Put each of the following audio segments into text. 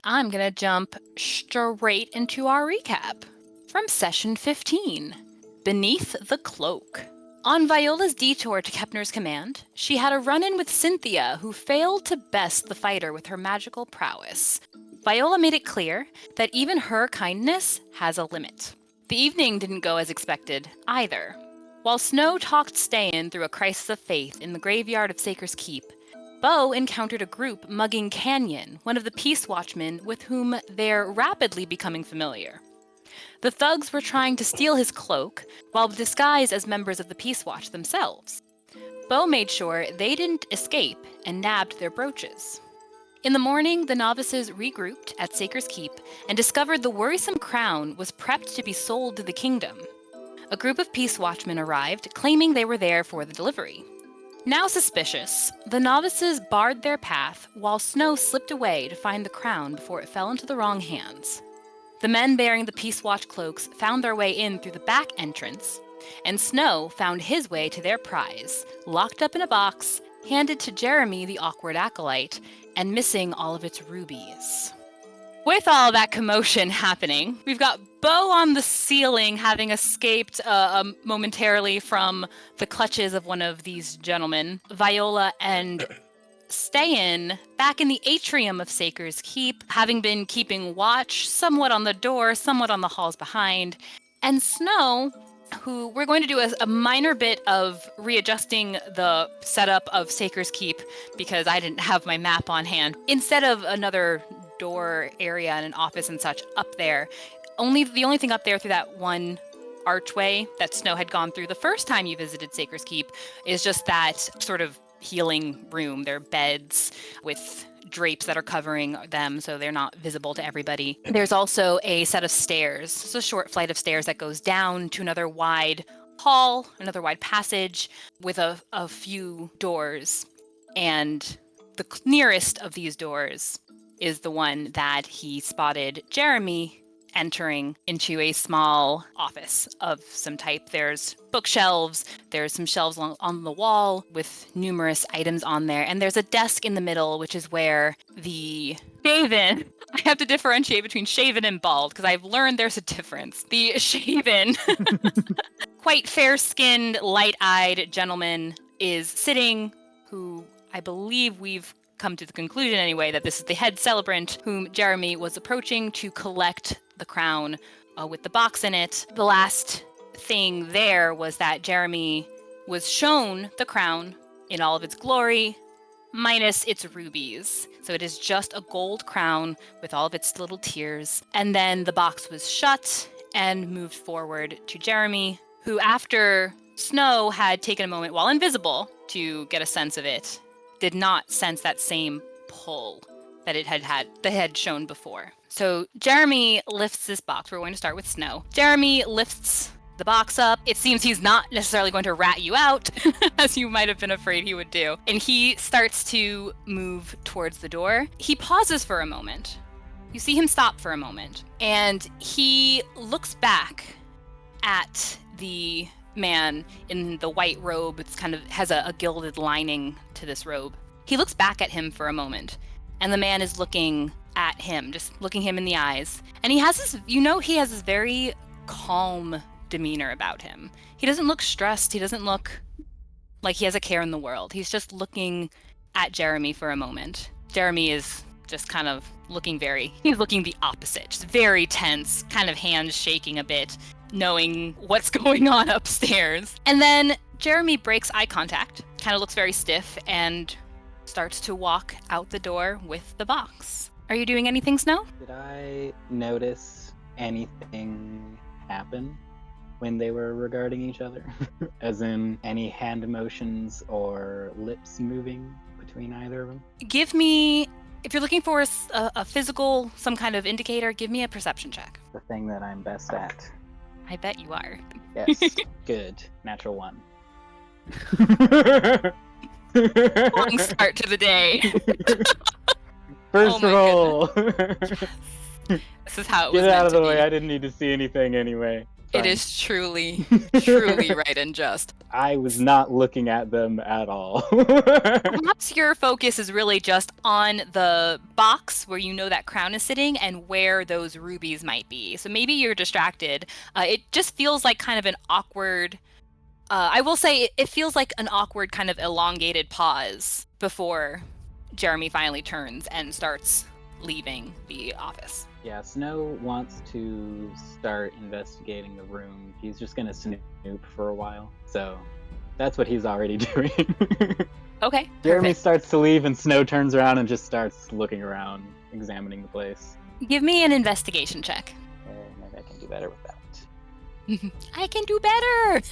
I'm going to jump straight into our recap from Session 15, Beneath the Cloak. On Viola's detour to Kepner's command, she had a run-in with Cynthia, who failed to best the fighter with her magical prowess. Viola made it clear that even her kindness has a limit. The evening didn't go as expected, either. While Snow talked Ste'yn through a crisis of faith in the graveyard of Saker's Keep, Beau encountered a group mugging Canyon, one of the Peace Watchmen with whom they're rapidly becoming familiar. The thugs were trying to steal his cloak, while disguised as members of the Peace Watch themselves. Beau made sure they didn't escape and nabbed their brooches. In the morning, the novices regrouped at Saker's Keep and discovered the worrisome crown was prepped to be sold to the kingdom. A group of Peace Watchmen arrived, claiming they were there for the delivery. Now suspicious, the novices barred their path while Snow slipped away to find the crown before it fell into the wrong hands. The men bearing the Peace Watch cloaks found their way in through the back entrance, and Snow found his way to their prize, locked up in a box, handed to Jeremy the awkward acolyte, and missing all of its rubies. With all that commotion happening, we've got Beau on the ceiling, having escaped momentarily from the clutches of one of these gentlemen. Viola and Ste'yn back in the atrium of Saker's Keep, having been keeping watch, somewhat on the door, somewhat on the halls behind. And Snow, who we're going to do a minor bit of readjusting the setup of Saker's Keep because I didn't have my map on hand. Instead of another door area and an office and such up there, the only thing up there through that one archway that Snow had gone through the first time you visited Saker's Keep is just that sort of healing room. There are beds with drapes that are covering them so they're not visible to everybody. There's also a set of stairs. It's a short flight of stairs that goes down to another wide hall, another wide passage with a few doors. And the nearest of these doors is the one that he spotted Jeremy entering into a small office of some type. There's bookshelves, there's some shelves on the wall with numerous items on there, and there's a desk in the middle, which is where the shaven, I have to differentiate between shaven and bald, because I've learned there's a difference. The shaven, quite fair-skinned, light-eyed gentleman is sitting, who I believe we've come to the conclusion anyway that this is the head celebrant whom Jeremy was approaching to collect the crown with the box in it. The last thing there was that Jeremy was shown the crown in all of its glory, minus its rubies. So it is just a gold crown with all of its little tiers. And then the box was shut and moved forward to Jeremy, who after Snow had taken a moment while invisible to get a sense of it, did not sense that same pull that it had shown before. So Jeremy lifts this box. We're going to start with Snow. Jeremy lifts the box up. It seems he's not necessarily going to rat you out, as you might have been afraid he would do. And he starts to move towards the door. He pauses for a moment. You see him stop for a moment. And he looks back at the man in the white robe. It's kind of has a gilded lining to this robe. He looks back at him for a moment, and the man is looking at him, just looking him in the eyes. And he has this very calm demeanor about him. He doesn't look stressed. He doesn't look like he has a care in the world. He's just looking at Jeremy for a moment. Jeremy is just kind of he's looking the opposite, just very tense, kind of hands shaking a bit, knowing what's going on upstairs. And then Jeremy breaks eye contact, kind of looks very stiff, and starts to walk out the door with the box. Are you doing anything, Snow? Did I notice anything happen when they were regarding each other? As in any hand motions or lips moving between either of them? Give me, if you're looking for a physical, some kind of indicator, give me a perception check. The thing that I'm best at. I bet you are. Yes, good. Natural 1. Long start to the day. First roll. This is how it was. Get out of the way. I didn't need to see anything anyway. It is truly, truly right and just. I was not looking at them at all. Perhaps your focus is really just on the box where you know that crown is sitting and where those rubies might be. So maybe you're distracted. It just feels like kind of an awkward... I will say it feels like an awkward kind of elongated pause before Jeremy finally turns and starts leaving the office. Yeah, Snow wants to start investigating the room. He's just gonna snoop for a while. So that's what he's already doing. Okay. Jeremy Perfect. starts to leave and Snow turns around and just starts looking around, examining the place. Give me an investigation check. Maybe I can do better with that. I can do better.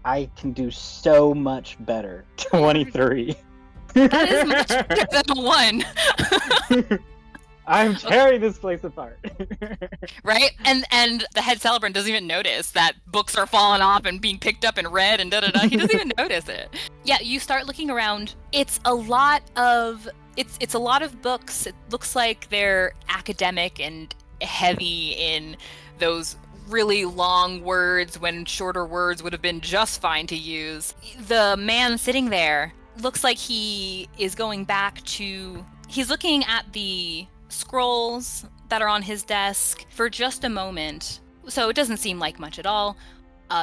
I can do so much better. 23. That is much better than a 1. I'm tearing this place apart. Right? And the head celebrant doesn't even notice that books are falling off and being picked up and read and da-da-da. He doesn't even notice it. Yeah, you start looking around. It's a lot of books. It looks like they're academic and heavy in those really long words when shorter words would have been just fine to use. The man sitting there looks like he is going back to... He's looking at the scrolls that are on his desk for just a moment. So it doesn't seem like much at all.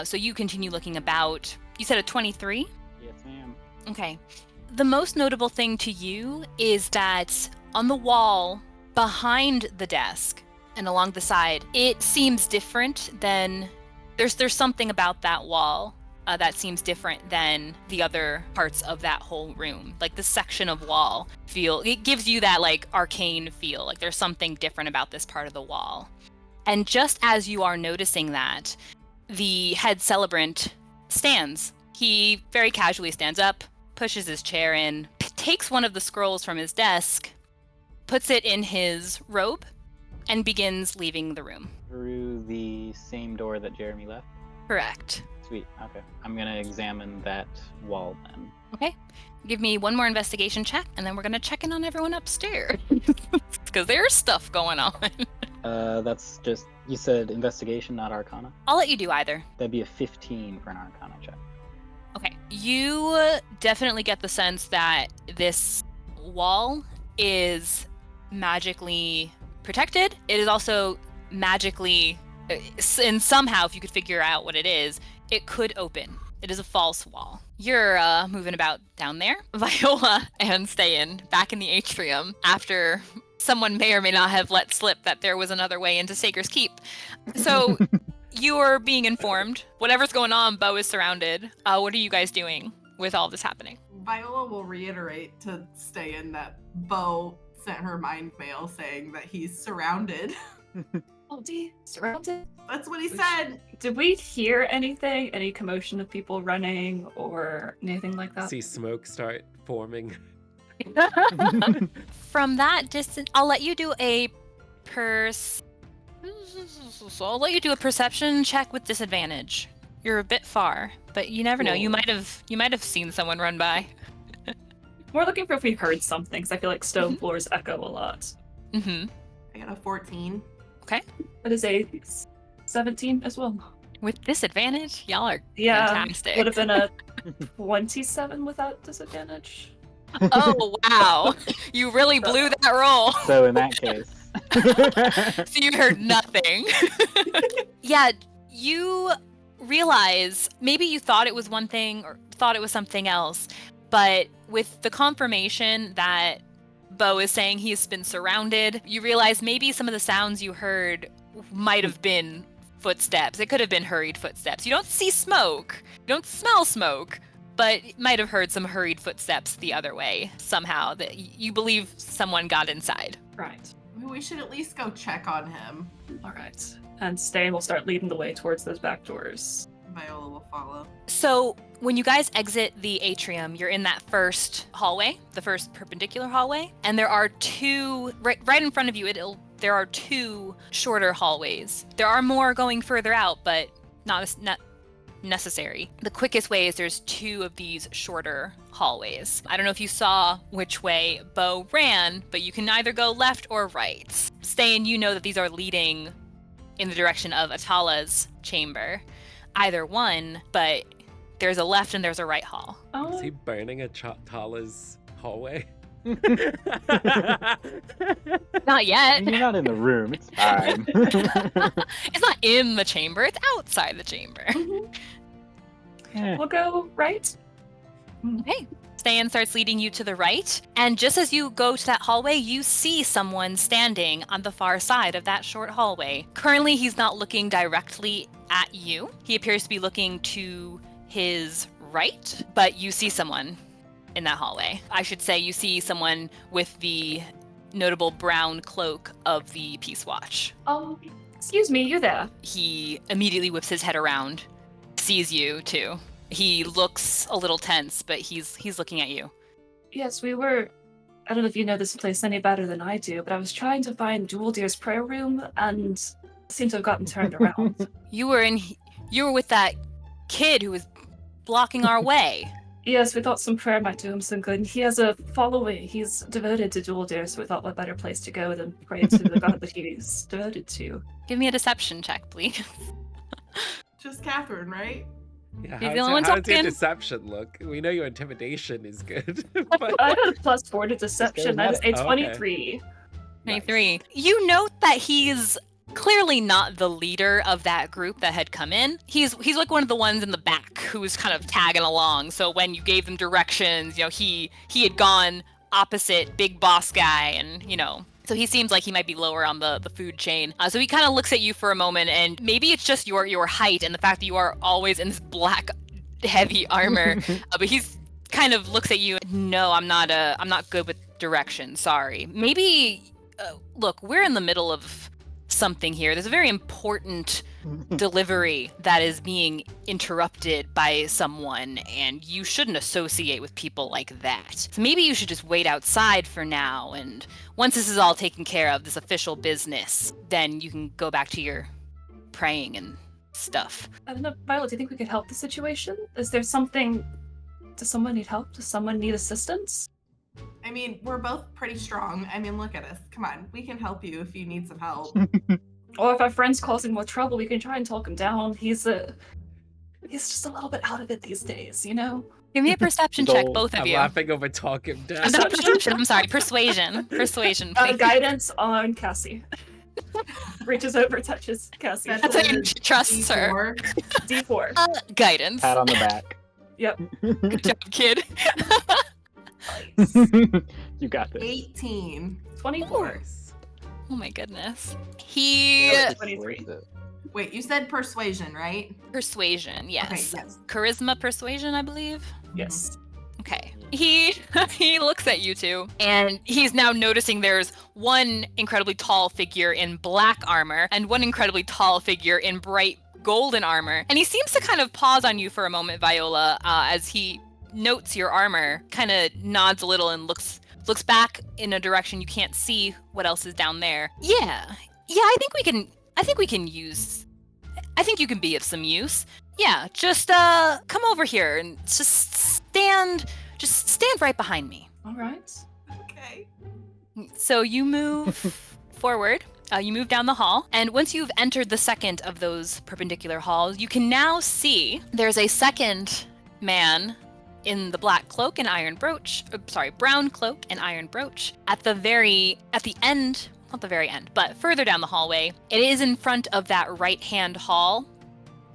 So you continue looking about. You said a 23? Yes, ma'am. Okay. The most notable thing to you is that on the wall behind the desk and along the side, it seems different than... There's something about that wall that seems different than the other parts of that whole room. Like the section of wall it gives you that like arcane feel. Like there's something different about this part of the wall. And just as you are noticing that, the head celebrant stands. He very casually stands up, pushes his chair in, takes one of the scrolls from his desk, puts it in his robe, and begins leaving the room. Through the same door that Jeremy left? Correct. Sweet, okay. I'm gonna examine that wall then. Okay. Give me one more investigation check, and then we're gonna check in on everyone upstairs. Because there's stuff going on. That's just... You said investigation, not arcana? I'll let you do either. That'd be a 15 for an arcana check. Okay. You definitely get the sense that this wall is magically protected. It is also magically... And somehow, if you could figure out what it is, it could open. It is a false wall. You're moving about down there. Viola and Ste'yn back in the atrium after someone may or may not have let slip that there was another way into Saker's Keep. So you're being informed. Whatever's going on, Beau is surrounded. What are you guys doing with all this happening? Viola will reiterate to Ste'yn that Beau sent her mind mail saying that he's surrounded. Surrounded? That's what he said. Did we hear anything? Any commotion of people running or anything like that? See smoke start forming. From that distance, I'll let you do a perception check with disadvantage. You're a bit far, but you never know. You might have seen someone run by. We're looking for if we heard something, because I feel like stone floors echo a lot. Mm-hmm. I got a 14. Okay. That is a 17 as well. With disadvantage, y'all are fantastic. Would have been a 27 without disadvantage. Oh, wow. You really blew that roll. So in that case... So you heard nothing. Yeah, you realize maybe you thought it was one thing or thought it was something else, but with the confirmation that Beau is saying he's been surrounded, you realize maybe some of the sounds you heard might have been footsteps. It could have been hurried footsteps. You don't see smoke. You don't smell smoke. But you might have heard some hurried footsteps the other way somehow. That you believe someone got inside. Right. We should at least go check on him. All right. And Ste'yn will start leading the way towards those back doors. Viola will follow. So when you guys exit the atrium, you're in that first hallway, the first perpendicular hallway, and there are two right in front of you. There are two shorter hallways. There are more going further out, but not necessary. The quickest way is there's two of these shorter hallways. I don't know if you saw which way Beau ran, but you can either go left or right. Ste'yn, you know that these are leading in the direction of Atala's chamber. Either one, but there's a left and there's a right hall. Is he burning a Tala's hallway? Not yet. You're not in the room. It's fine. It's not in the chamber, it's outside the chamber. Yeah. We'll go right. Okay. Ste'yn starts leading you to the right, and just as you go to that hallway, you see someone standing on the far side of that short hallway. Currently, he's not looking directly at you. He appears to be looking to his right, but you see someone in that hallway. I should say you see someone with the notable brown cloak of the Peace Watch. Excuse me, you there? He immediately whips his head around, sees you too. He looks a little tense, but he's looking at you. Yes, we were. I don't know if you know this place any better than I do, but I was trying to find Jewel Deer's prayer room and seemed to have gotten turned around. You were with that kid who was blocking our way. Yes, we thought some prayer might do him some good. And he has a following. He's devoted to Jewel Deer, so we thought what better place to go than pray to the god that he's devoted to. Give me a deception check, please. Just Catherine, right? Yeah, You're the only one how does your talking. deception look? We know your intimidation is good. I got a +4 to deception. I have a okay. 23. 23. You note that he's clearly not the leader of that group that had come in. He's like one of the ones in the back who was kind of tagging along. So when you gave them directions, he had gone opposite big boss guy, and so he seems like he might be lower on the food chain. So he kind of looks at you for a moment, and maybe it's just your height and the fact that you are always in this black heavy armor. But he's kind of looks at you. No, I'm not good with direction. Sorry. Maybe look, we're in the middle of something here. There's a very important delivery that is being interrupted by someone, and you shouldn't associate with people like that. So maybe you should just wait outside for now, and once this is all taken care of, this official business, then you can go back to your praying and stuff. I don't know, Viola, do you think we could help the situation? Is there something... Does someone need help? Does someone need assistance? I mean, we're both pretty strong. I mean, look at us. Come on, we can help you if you need some help. Or if our friend's causing more trouble, we can try and talk him down. He's just a little bit out of it these days, Give me a perception check, both of I'm you. laughing over talk him down. Not perception, I'm sorry, persuasion. Persuasion, please. Guidance on Kassie. Reaches over, touches Kassie. That's how you trust her. D4. Guidance. Pat on the back. Yep. Good job, kid. You got this. 18. 24. Oh my goodness. He... 23. Wait, you said persuasion, right? Persuasion, yes. Okay, yes. Charisma persuasion, I believe. Yes. Okay. He looks at you two, and he's now noticing there's one incredibly tall figure in black armor and one incredibly tall figure in bright golden armor. And he seems to kind of pause on you for a moment, Viola, as he notes your armor, kind of nods a little and looks back in a direction you can't see what else is down there. Yeah, I think we can use. I think you can be of some use. Yeah, just come over here and just stand right behind me. All right. Okay. So you move forward. You move down the hall, and once you've entered the second of those perpendicular halls, you can now see there's a second man in the black cloak and iron brooch. Brown cloak and iron brooch. At the end, not the very end, but further down the hallway, it is in front of that right-hand hall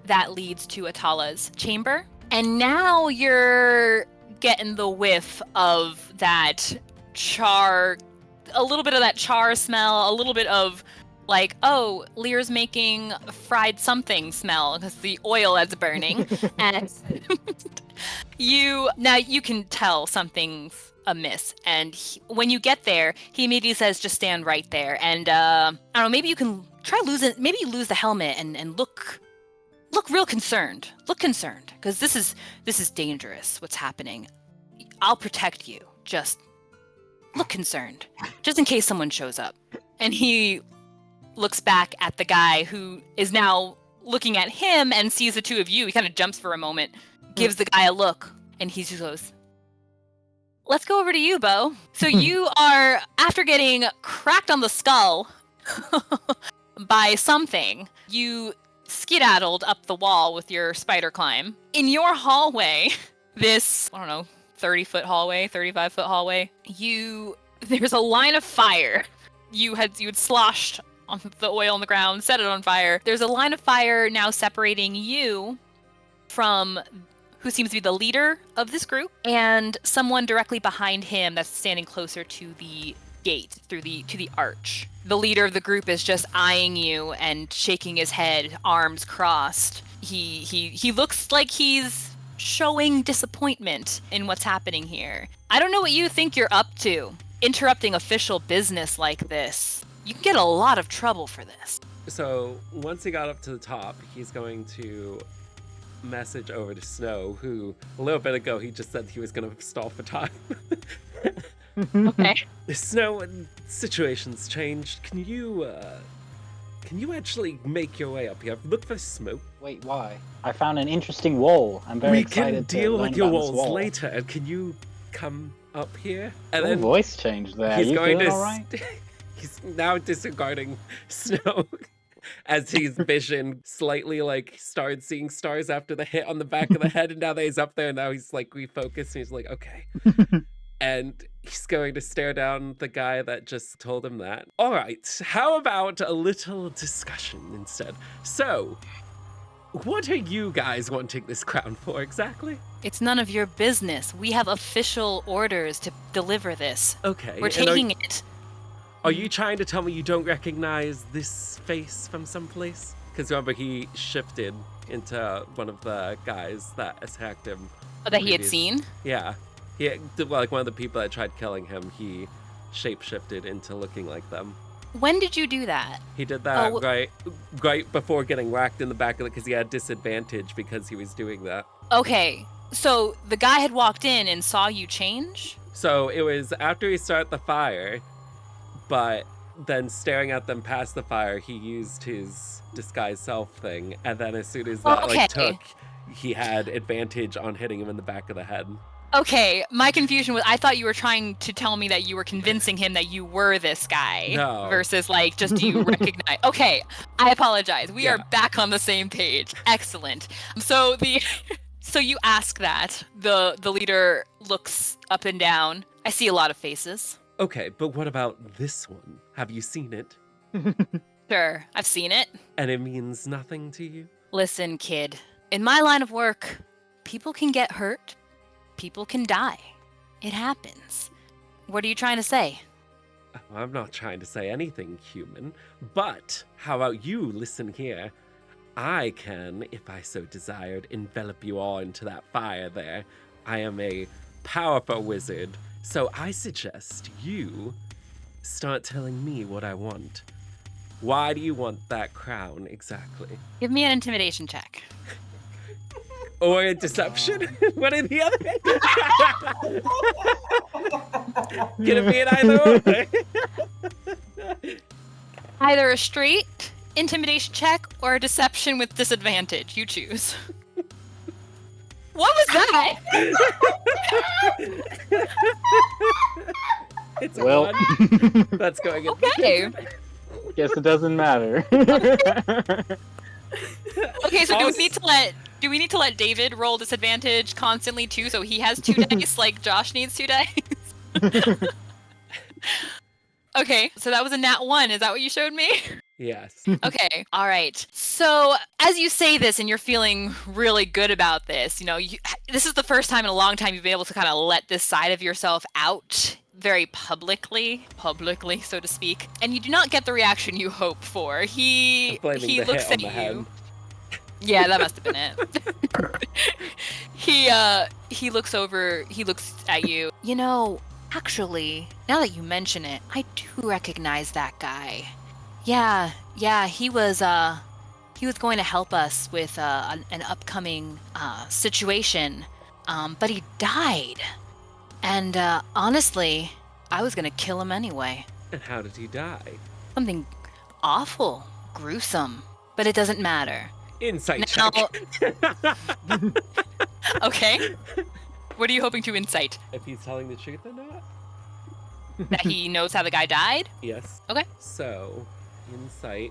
that leads to Atala's chamber. And now you're getting the whiff of that char, a little bit of that char smell, a little bit of like, oh, Lear's making fried something smell because the oil is burning. And you can tell something's amiss. And when you get there, he immediately says, just stand right there. And I don't know, maybe you can try maybe you lose the helmet and look real concerned. Look concerned, because this is dangerous, what's happening. I'll protect you. Just look concerned, just in case someone shows up. And he looks back at the guy who is now looking at him and sees the two of you. He kind of jumps for a moment, gives the guy a look, and he just goes, let's go over to you, Beau. So you are, after getting cracked on the skull by something. You skedaddled up the wall with your spider climb. In your hallway, this, I don't know, 30-foot hallway, 35-foot hallway, there's a line of fire. You had sloshed on the oil on the ground, set it on fire. There's a line of fire now separating you from who seems to be the leader of this group, and someone directly behind him that's standing closer to the gate to the arch. The leader of the group is just eyeing you and shaking his head, arms crossed. He looks like he's showing disappointment in what's happening here. I don't know what you think you're up to. Interrupting official business like this. You can get a lot of trouble for this. So once he got up to the top, he's going to message over to Snow, who a little bit ago he just said he was going to stall for time. Okay. Snow, situation's changed. Can you actually make your way up here? Look for smoke. Wait, why? I found an interesting wall. I'm very We excited can deal to learn with your about this walls wall. later. And can you come up here? And Your then voice changed there. he's you going feeling to. all right? He's now disregarding Snow as his vision slightly like started seeing stars after the hit on the back of the head, and now that he's up there, now he's like refocused, and he's like, okay. And he's going to stare down the guy that just told him that. All right, how about a little discussion instead? So, what are you guys wanting this crown for exactly? It's none of your business. We have official orders to deliver this. Okay. We're and taking it. Are you trying to tell me you don't recognize this face from someplace? Because remember, he shifted into one of the guys that attacked him. Oh, that he had previous- seen? Yeah. Like one of the people that tried killing him, he shapeshifted into looking like them. When did you do that? He did that Oh. right before getting whacked in the back of it because he had disadvantage because he was doing that. Okay, so the guy had walked in and saw you change? So it was after he started the fire, but then staring at them past the fire, he used his disguise self thing, and then as soon as that Okay. he had advantage on hitting him in the back of the head. Okay, my confusion was I thought you were trying to tell me that you were convincing him that you were this guy. No. Versus like, just do you recognize? Okay, I apologize. We are Yeah. back on the same page. Excellent. So so you ask that. The leader looks up and down. I see a lot of faces. Okay, but what about this one? Have you seen it? Sure, I've seen it. And it means nothing to you? Listen, kid. In my line of work, people can get hurt. People can die. It happens. What are you trying to say? I'm not trying to say anything human, but how about you listen here? I can, if I so desired, envelop you all into that fire there. I am a powerful wizard, so I suggest you start telling me what I want. Why do you want that crown exactly? Give me an intimidation check. Or a deception? One or the other? Can it be an either or? Either a straight intimidation check or a deception with disadvantage. You choose. What was that? It's a Well, one. That's going in. Okay. guess it doesn't matter. Okay, so do we need to let David roll disadvantage constantly too, so he has 2 dice like Josh needs 2 dice? Okay, so that was a nat 1. Is that what you showed me? Yes. Okay, all right. So as you say this and you're feeling really good about this, this is the first time in a long time you've been able to kind of let this side of yourself out very publicly, so to speak. And you do not get the reaction you hope for. He Blaming the looks hit at on the head. you. Yeah, that must have been it. He looks at you. Actually, now that you mention it, I do recognize that guy. Yeah, he was going to help us with an upcoming situation, but he died. And honestly, I was gonna kill him anyway. And how did he die? Something awful, gruesome, but it doesn't matter. Insight Now- check. Okay. What are you hoping to insight? If he's telling the truth or not? That he knows how the guy died? Yes. Okay. So, insight.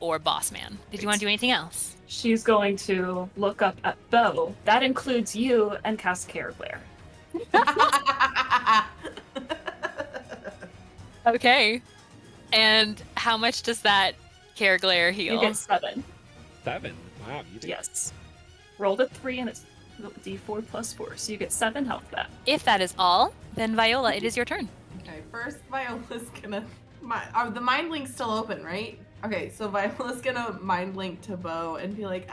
or boss man. Did you want to do anything else? She's going to look up at Beau. That includes you and cast Care Glare. Okay. And how much does that Care Glare heal? You get 7. 7. Wow, you did. Yes. Rolled a 3 and it's d4 plus 4, so you get 7 health back. If that is all, then Viola, it is your turn. Okay, first Viola's gonna... Are the mind links still open, right? Okay, so Viola's gonna mind link to Beau and be like,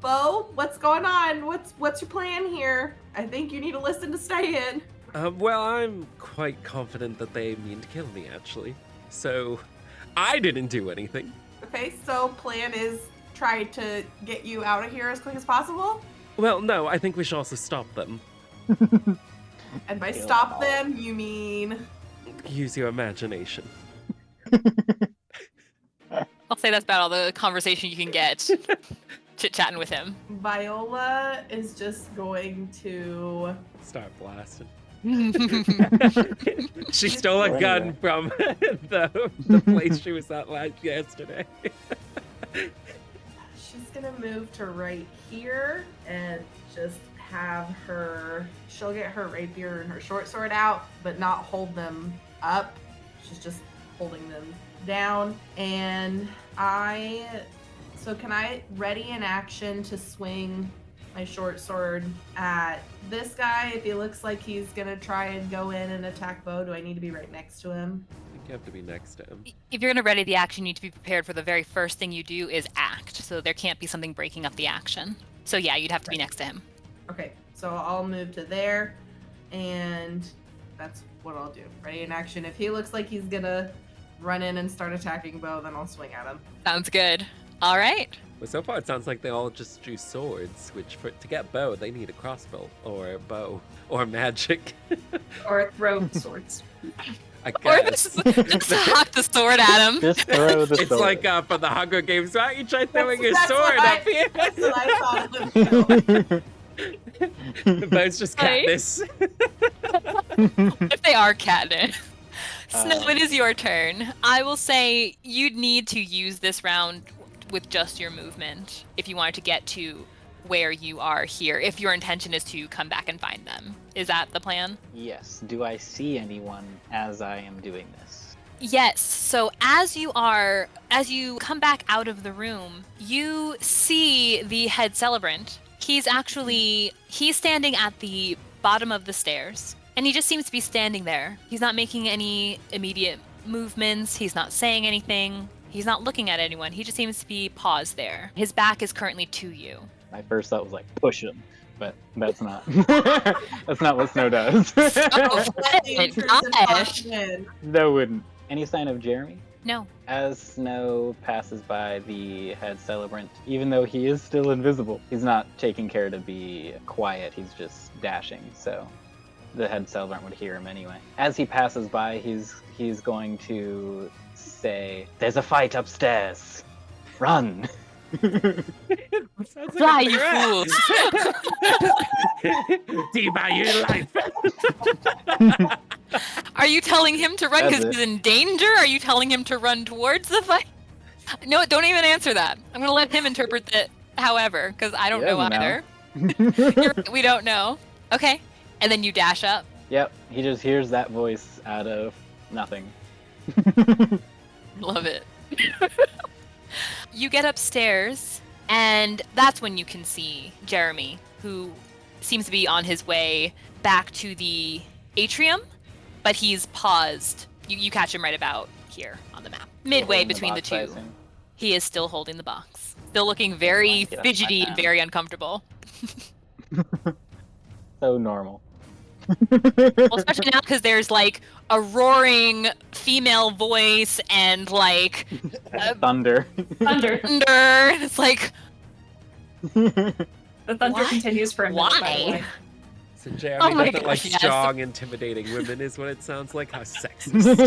Beau, what's going on? What's your plan here? I think you need to listen to Ste'yn. Well, I'm quite confident that they mean to kill me, actually. So, I didn't do anything. Okay, so plan is try to get you out of here as quick as possible? Well, no, I think we should also stop them. And by Kill stop them all. them, you mean... Use your imagination. I'll say that's about all the conversation you can get chit-chatting with him. Viola is just going to... Start blasting. She stole a gun from the place she was at yesterday. She's gonna move to right here and just have her... She'll get her rapier and her short sword out, but not hold them up. She's just holding them down. And so can I ready an action to swing my short sword at this guy? If he looks like he's gonna try and go in and attack Beau, do I need to be right next to him? I think you have to be next to him. If you're going to ready the action, you need to be prepared for the very first thing you do is act. So there can't be something breaking up the action. So yeah, you'd have to be next to him. Okay, so I'll move to there, and that's what I'll do. Ready in action. If he looks like he's gonna run in and start attacking Beau, then I'll swing at him. Sounds good. All right. Well, so far it sounds like they all just drew swords, which to get Beau, they need a crossbow, or a bow, or magic. Or throw swords. I Or guess. just huck the sword at him. Just throw the It's sword. like from the Hunger Games. Why don't you try throwing your That's sword what up here? That's what I thought of. Beau's just Right? Katniss. If they are Katniss. Snow, Uh. it is your turn. I will say you'd need to use this round with just your movement if you wanted to get to where you are here, if your intention is to come back and find them. Is that the plan? Yes. Do I see anyone as I am doing this? Yes. So as you come back out of the room, you see the head celebrant. He's standing at the bottom of the stairs, and he just seems to be standing there. He's not making any immediate movements. He's not saying anything. He's not looking at anyone. He just seems to be paused there. His back is currently to you. My first thought was like, push him. But that's not. That's not what Snow does. Oh, The intrusive gosh. caution. Snow wouldn't. Any sign of Jeremy? No. As Snow passes by the head celebrant, even though he is still invisible, he's not taking care to be quiet, he's just dashing, so the head celebrant would hear him anyway. As he passes by, he's going to say, "There's a fight upstairs. Run!" Sounds Fly, like a you threat. fools. Diva, your life. Are you telling him to run That's because it. he's in danger? Are you telling him to run towards the fight? No, don't even answer that. I'm going to let him interpret it however, because I don't He know doesn't either. know. You're right, we don't know. Okay. And then you dash up. Yep, he just hears that voice out of nothing. Love it. You get upstairs, and that's when you can see Jeremy, who seems to be on his way back to the atrium, but he's paused. You catch him right about here on the map. Midway Holding the between the box, I two. assume. He is still holding the box. Still looking very Get off my fidgety and map. very uncomfortable. So normal. Well, especially now because there's like a roaring female voice and like Thunder. Thunder. thunder. And it's like, The thunder Why? continues for a minute, by the Why? way. So Jeremy Oh my doesn't like gosh, yes. strong, intimidating women is what it sounds like. How sexist.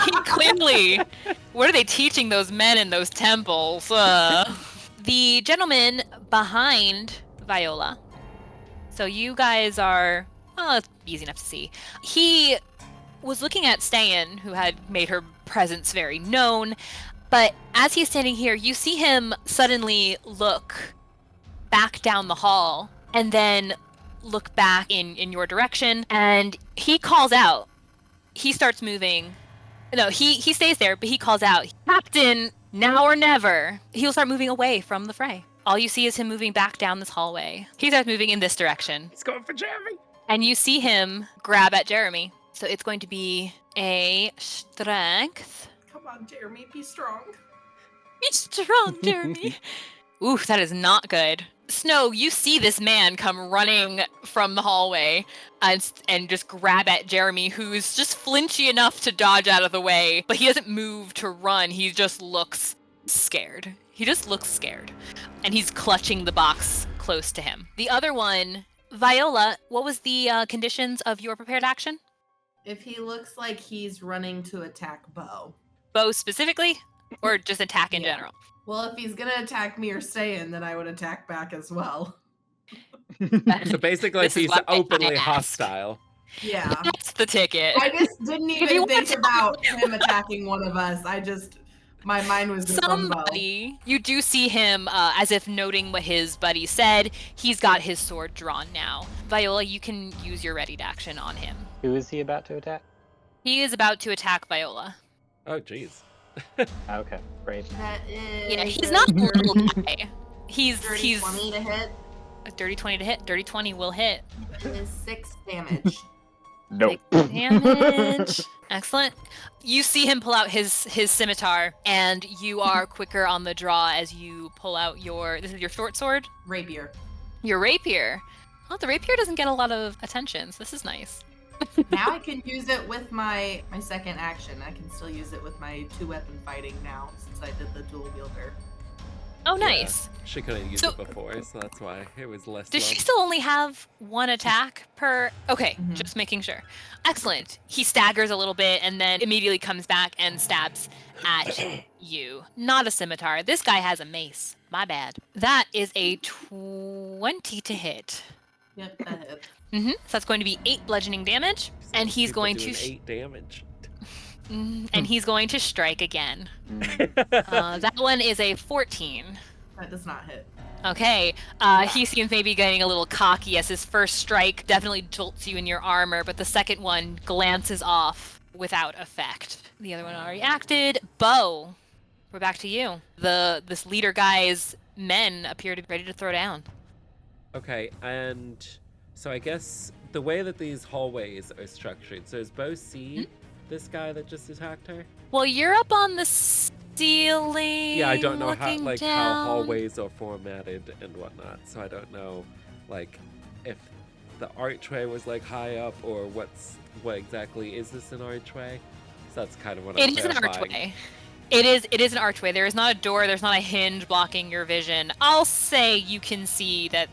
he clearly. What are they teaching those men in those temples? The gentleman behind Viola. So you guys are, oh, it's easy enough to see. He was looking at Ste'yn, who had made her presence very known, But as he's standing here, you see him suddenly look back down the hall and then look back in your direction, and he calls out. He starts moving. No, he stays there, but he calls out, "Captain, now or never." He'll start moving away from the fray. All you see is him moving back down this hallway. He starts moving in this direction. He's going for Jeremy. And you see him grab at Jeremy. So it's going to be a strength. Come on, Jeremy, be strong. Be strong, Jeremy. Ooh, that is not good. Snow, you see this man come running from the hallway and just grab at Jeremy, who's just flinchy enough to dodge out of the way, but he doesn't move to run. He just looks scared. He just looks scared. And he's clutching the box close to him. The other one, Viola, what was the conditions of your prepared action? If he looks like he's running to attack Beau. Beau specifically, or just attack in Yeah. general? Well, if he's gonna attack me or Ste'yn, then I would attack back as well. So basically, This is he's what I openly asked. hostile. Yeah. That's the ticket. I just didn't If you even want think to- about him attacking one of us. My mind was just on Beau. Somebody, you do see him as if noting what his buddy said. He's got his sword drawn now. Viola, you can use your readied action on him. Who is he about to attack? He is about to attack Viola. Oh, jeez. Okay, great. That is Yeah, he's not a little guy. He's dirty 20 to hit. a dirty 20 to hit. Dirty 20 will hit. It is 6 damage. Nope. 6 damage. Excellent. You see him pull out his scimitar, and you are quicker on the draw as you pull out this is your short sword? Rapier. Your rapier. Oh, the rapier doesn't get a lot of attention, so this is nice. Now I can use it with my second action. I can still use it with my 2-weapon fighting now, since I did the dual wielder. Oh, nice. She couldn't use So- it before, so that's why it was less. Does she long. still only have one attack per? Okay, Mhm. just making sure. Excellent. He staggers a little bit and then immediately comes back and stabs at you. Not a scimitar. This guy has a mace. My bad. That is a 20 to hit. Yep, that hit. So that's going to be 8 bludgeoning damage, and he's People going doing to 8 damage. and he's going to strike again. Mm. That one is a 14. That does not hit. Okay, he seems maybe getting a little cocky as his first strike definitely jolts you in your armor, but the second one glances off without effect. The other one already acted. Beau, we're back to you. This leader guy's men appear to be ready to throw down. Okay, and so I guess the way that these hallways are structured, so does Beau see this guy that just attacked her? Well, you're up on the ceiling. Yeah, I don't know how looking how down. hallways are formatted and whatnot, so I don't know like if the archway was like high up or what exactly is this an archway? So that's kind of what I'm It is an clarifying. archway. It is an archway. There is not a door. There's not a hinge blocking your vision. I'll say you can see that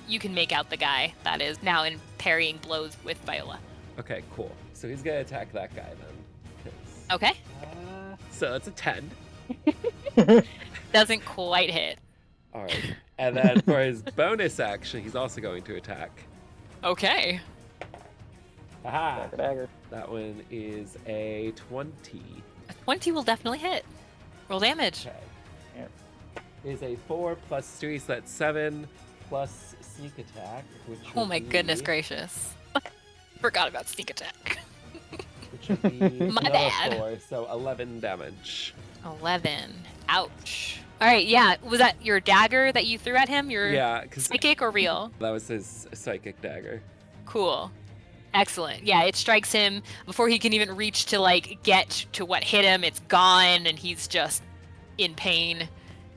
you can make out the guy that is now in parrying blows with Viola. Okay, cool. So he's gonna attack that guy then. 'cause- Okay. So that's a 10. Doesn't quite hit. All right. And then for his bonus action, he's also going to attack. Okay. Aha! Dagger, dagger. That one is a 20. A 20 will definitely hit. Roll damage. Okay. Yep. Is a 4 plus 3, so that's 7 plus sneak attack, which Oh would my goodness be- gracious. Forgot about sneak attack. Which would be My another bad. 4, so 11 damage. 11. Ouch. All right, yeah. Was that your dagger that you threw at him? Your Yeah, because psychic or real? that was his psychic dagger. Cool. Excellent. Yeah, it strikes him before he can even reach to like get to what hit him. It's gone and he's just in pain.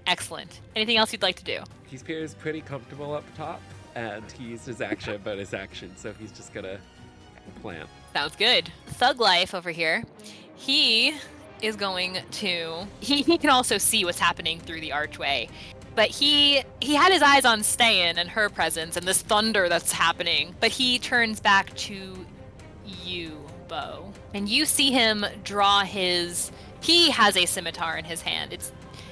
Excellent. Anything else you'd like to do? He appears pretty comfortable up top, and he used his action bonus action, so he's just gonna plant. Sounds good. Thug Life over here. He is going to. He can also see what's happening through the archway, but he had his eyes on Ste'yn and her presence and this thunder that's happening. But he turns back to you, Beau, and you see him draw his. He has a scimitar in his hand. It's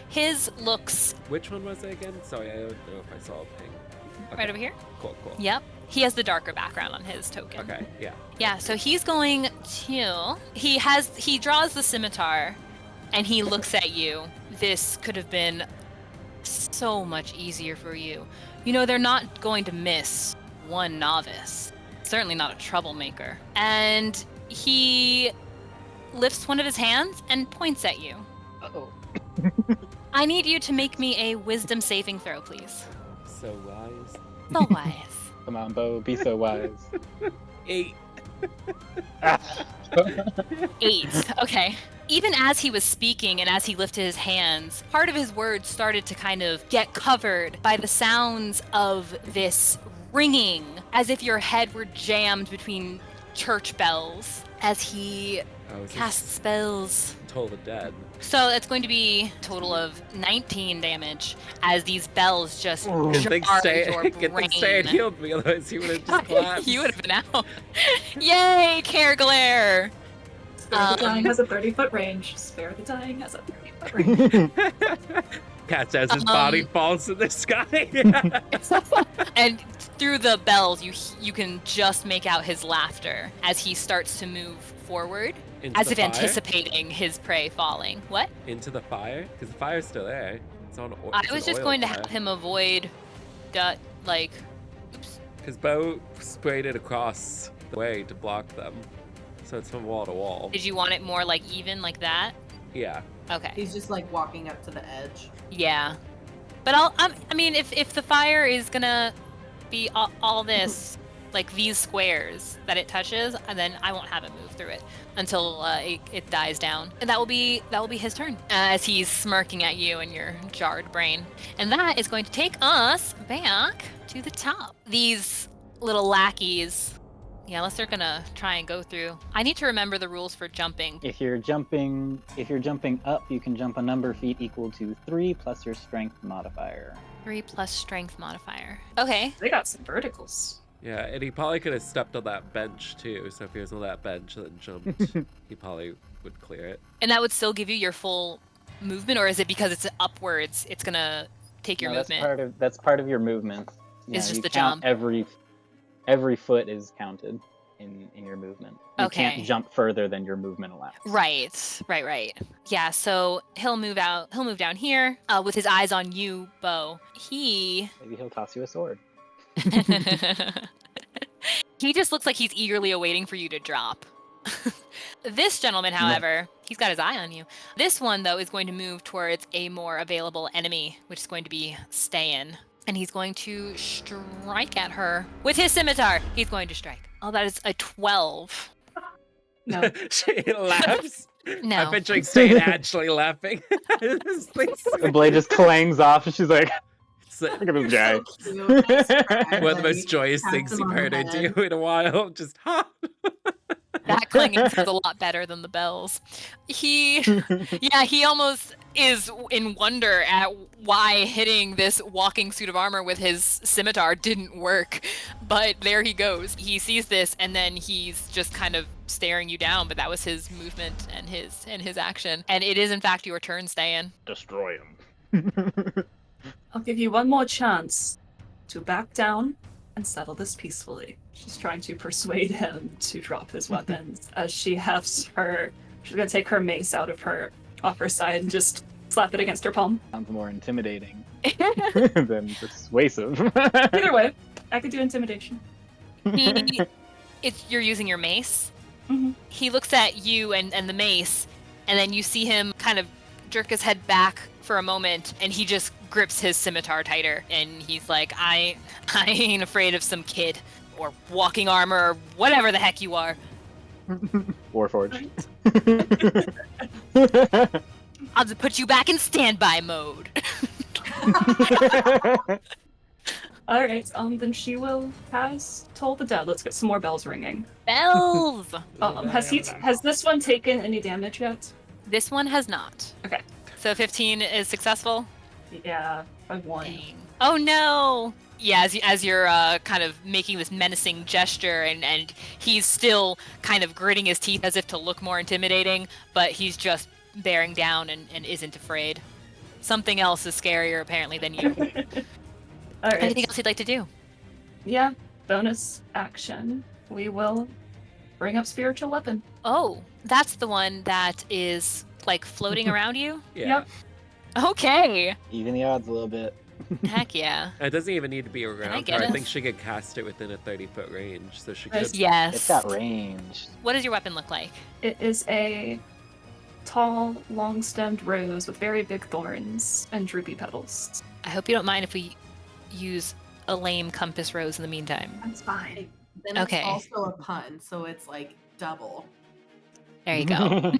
his looks Which one was it again? Sorry, I don't know if I saw a ping. Okay, right over here. Cool, cool. Yep. He has the darker background on his token. Okay, yeah. Yeah, so he's going to he draws the scimitar and he looks at you. This could have been so much easier for you. You know, they're not going to miss one novice. Certainly not a troublemaker. And he lifts one of his hands and points at you. Uh-oh. I need you to make me a wisdom saving throw, please. So wise. So wise. Come on, Beau, be so wise. 8. 8. Okay. Even as he was speaking and as he lifted his hands, part of his words started to kind of get covered by the sounds of this ringing, as if your head were jammed between church bells as he casts spells. Toll the Dead. So it's going to be a total of 19 damage as these bells just jar Good thing your Ste'yn brain. healed me, otherwise he would have just collapsed. You would have been out. Yay, Care Glare! Spare the Dying has a 30-foot range. Spare the Dying has a 30-foot range. Catch as his body falls to the sky. And through the bells, you can just make out his laughter as he starts to move forward, Into as the if fire? anticipating his prey falling. What? Into the fire? Because the fire's still there. It's on. I was just going to have him avoid, oops. Because Beau sprayed it across the way to block them, so it's from wall to wall. Did you want it more like even like that? Yeah. Okay. He's just like walking up to the edge. Yeah. But I mean, if the fire is gonna be all this, like these squares that it touches, and then I won't have it move through it until it dies down, and that will be his turn as he's smirking at you and your jarred brain, and that is going to take us back to the top. These little lackeys. Yeah, unless they're gonna try and go through. I need to remember the rules for jumping. If you're jumping up, you can jump a number of feet equal to 3 plus your strength modifier. 3 plus strength modifier. Okay. They got some verticals. Yeah, and he probably could have stepped on that bench too. So if he was on that bench and jumped, he probably would clear it. And that would still give you your full movement, or is it because it's upwards, it's gonna take your No, movement? That's part of your movement. It's just you the count jump. Every foot is counted in your movement. You Okay. can't jump further than your movement allows. Right. Yeah, so he'll move down here with his eyes on you, Beau. Maybe he'll toss you a sword. He just looks like he's eagerly awaiting for you to drop. This gentleman, however, he's got his eye on you. This one, though, is going to move towards a more available enemy, which is going to be Ste'yn. And he's going to strike at her with his scimitar. He's going to strike. Oh, that is a 12. No. She laughs. No. I'm picturing Ste'yn actually laughing. The blade just clangs off, and she's like, It's like "Look at this guy." one of the most joyous things you've heard her do in a while. Just ha. That clanging sounds a lot better than the bells. He almost is in wonder at why hitting this walking suit of armor with his scimitar didn't work. But there he goes. He sees this, and then he's just kind of staring you down. But that was his movement and his action. And it is in fact your turn, Ste'yn. Destroy him. I'll give you one more chance to back down and settle this peacefully. She's trying to persuade him to drop his weapons as she hefts her. She's gonna take her mace off her side and just slap it against her palm. Sounds more intimidating than persuasive. Either way, I could do intimidation. You're using your mace. Mhm. He looks at you and the mace, and then you see him kind of jerk his head back for a moment, and he just grips his scimitar tighter, and he's like, I ain't afraid of some kid or walking armor or whatever the heck you are. Warforged. I'll just put you back in standby mode. Alright, then she will cast Toll the Dead. Let's get some more bells ringing. Bells! Has this one taken any damage yet? This one has not. Okay. So 15 is successful? Yeah, I won. Dang. Oh no! Yeah, as you're kind of making this menacing gesture, and he's still kind of gritting his teeth as if to look more intimidating, but he's just bearing down and isn't afraid. Something else is scarier apparently than you. Alright. Anything else you'd like to do? Yeah, bonus action. We will bring up Spiritual Weapon. Oh, that's the one that is like floating around you? Yeah. Yep. Okay. Even the odds a little bit. Heck yeah. It doesn't even need to be around her. get I it? think she could cast it within a 30-foot range, so she Right. could. Yes. It's got range. What does your weapon look like? It is a tall, long-stemmed rose with very big thorns and droopy petals. I hope you don't mind if we use a lame compass rose in the meantime. That's fine. Then Okay. it's also a pun, so it's like double. There you go.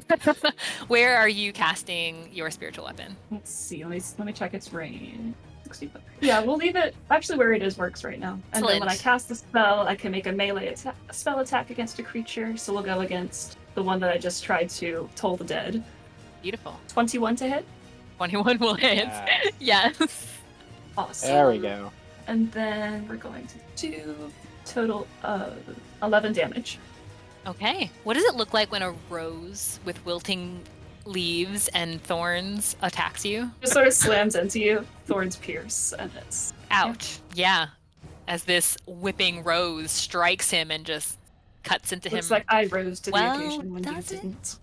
Where are you casting your spiritual weapon? Let's see. Let me check its range. 60 foot. Yeah, we'll leave it. Actually, where it is works right now. And then when I Excellent. cast the spell, I can make a melee spell attack against a creature. So we'll go against the one that I just tried to toll the dead. Beautiful. 21 to hit. 21 will hit. Yes. Yes. Awesome. There we go. And then we're going to do total of 11 damage. Okay. What does it look like when a rose with wilting leaves and thorns attacks you? Just sort of slams into you. Thorns pierce, and it's Ouch. Yeah. As this whipping rose strikes him and just cuts into looks him. like I rose to the Well, occasion when you does it? didn't.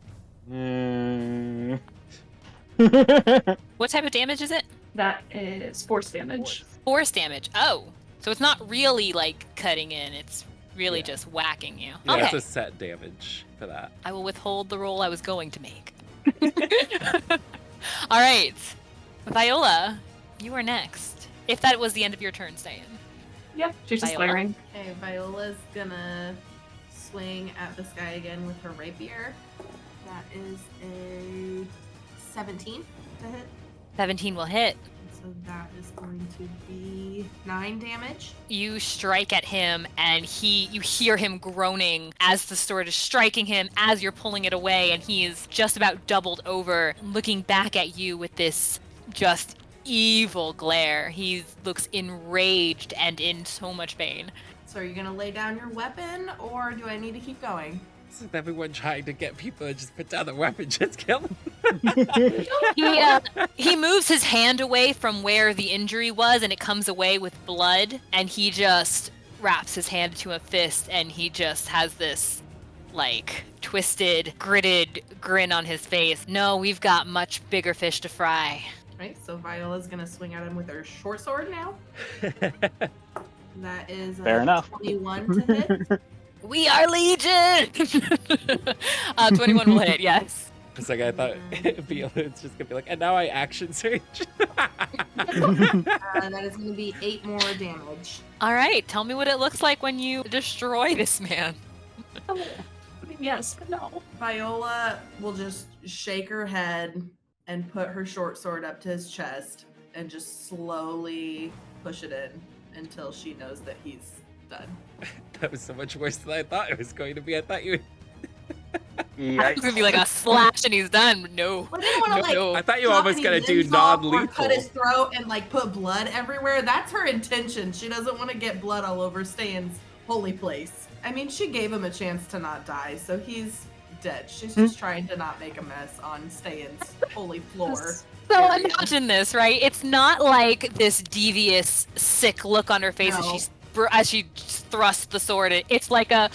What type of damage is it? That is force damage. Force damage. Oh. So it's not really like cutting in, it's really Yeah. just whacking you. Yeah, Okay. it's a set damage for that. I will withhold the roll I was going to make. All right. Viola, you are next. If that was the end of your turn, Ste'yn. Yeah, she's just Viola. glaring. Okay, Viola's gonna swing at this guy again with her rapier. That is a 17 to hit. 17 will hit. So that is going to be 9 damage. You strike at him, and you hear him groaning as the sword is striking him, as you're pulling it away, and he is just about doubled over, looking back at you with this just evil glare. He looks enraged and in so much pain. So are you gonna lay down your weapon, or do I need to keep going? This is everyone trying to get people to just put down the weapon, just kill them. He moves his hand away from where the injury was, and it comes away with blood, and he just wraps his hand into a fist, and he just has this like twisted, gritted grin on his face. No, we've got much bigger fish to fry. Right, so Viola's gonna swing at him with her short sword now. That is Fair enough. 21 to hit. We are legion. 21 will hit. Yes. It's like I thought Viola was just gonna be like, and now I action surge. That is gonna be 8 more damage. All right. Tell me what it looks like when you destroy this man. I mean, yes, but no. Viola will just shake her head and put her short sword up to his chest and just slowly push it in until she knows that he's done. That was so much worse than I thought it was going to be. I thought you. It's gonna be like a slash and he's done. No. I didn't want to No. I thought you chop almost any gonna do limbs off or non-lethal. cut his throat and like put blood everywhere. That's her intention. She doesn't want to get blood all over Ste'yn's holy place. I mean, she gave him a chance to not die, so he's dead. She's just trying to not make a mess on Ste'yn's holy floor. So area. imagine this, right? It's not like this devious, sick look on her face No. as she thrusts the sword. It's like a,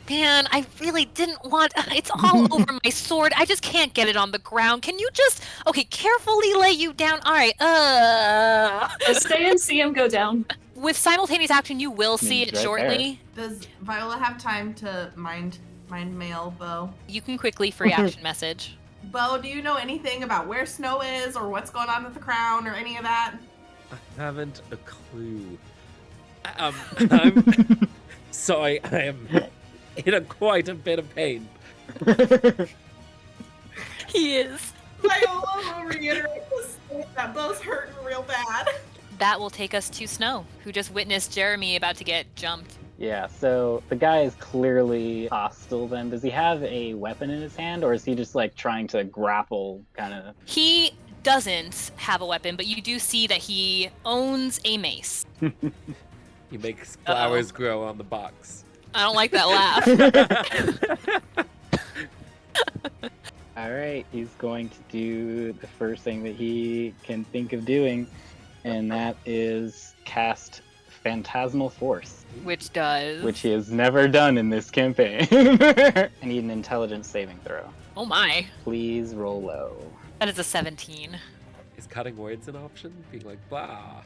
man, I really didn't want. It's all over my sword. I just can't get it on the ground. Can you just, okay, carefully lay you down? All right. Stay and see him go down. With simultaneous action, you will see it Right shortly. Does Viola have time to mind mail Beau? You can quickly free action message. Beau, do you know anything about where Snow is or what's going on with the crown or any of that? I haven't a clue. I'm sorry, I am in quite a bit of pain. He is. Viola will reiterate that Beau's hurting real bad. That will take us to Snow, who just witnessed Jeremy about to get jumped. Yeah, so the guy is clearly hostile then. Does he have a weapon in his hand, or is he just like trying to grapple kind of? He doesn't have a weapon, but you do see that he owns a mace. He makes flowers grow on the box. I don't like that laugh. Alright, he's going to do the first thing that he can think of doing, and that is cast Phantasmal Force, Which does. which he has never done in this campaign. I need an intelligence saving throw. Oh my. Please roll low. That is a 17. Is cutting words an option? Being like, blah.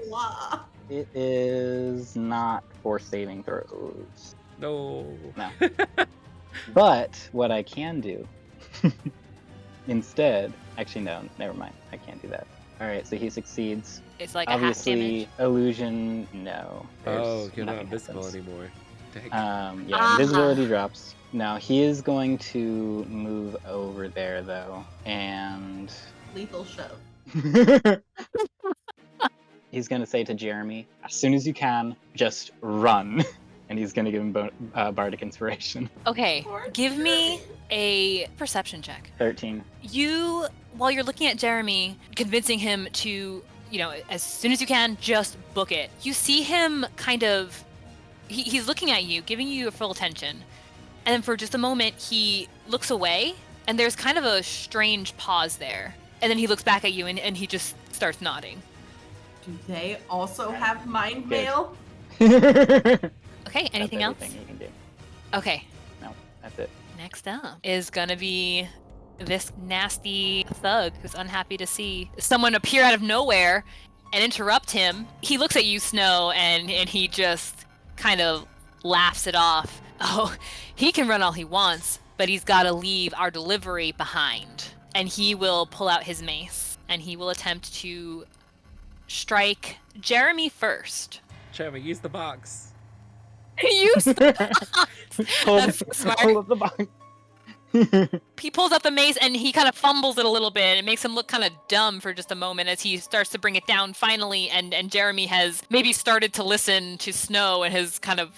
Blah. It is not for saving throws. No. No. But what I can do instead, actually no, never mind. I can't do that. All right, so he succeeds. It's like a half damage. Obviously, illusion, no. Oh, you're not nothing invisible happens. anymore. Dang. Yeah, Ah. invisibility drops. Now he is going to move over there though, and Lethal shove. he's going to say to Jeremy, as soon as you can, just run. And he's going to give him Bardic Inspiration. Okay, Poor give me Jeremy. a perception check. 13. You, while you're looking at Jeremy, convincing him to, as soon as you can, just book it. You see him kind of, he's looking at you, giving you your full attention. And then for just a moment, he looks away, and there's kind of a strange pause there. And then he looks back at you, and he just starts nodding. Do they also have mind Good. mail? Okay, anything else? Everything you can do. Okay, No, that's it. next up is gonna be this nasty thug who's unhappy to see someone appear out of nowhere and interrupt him. He looks at you, Snow, and he just kind of laughs it off. Oh, he can run all he wants, but he's got to leave our delivery behind. And he will pull out his mace, and he will attempt to strike Jeremy first. Jeremy, use the box. Use the Hold, That's so smart. hold up the box. He pulls out the mace and he kind of fumbles it a little bit. It makes him look kind of dumb for just a moment as he starts to bring it down finally. And Jeremy has maybe started to listen to Snow and has kind of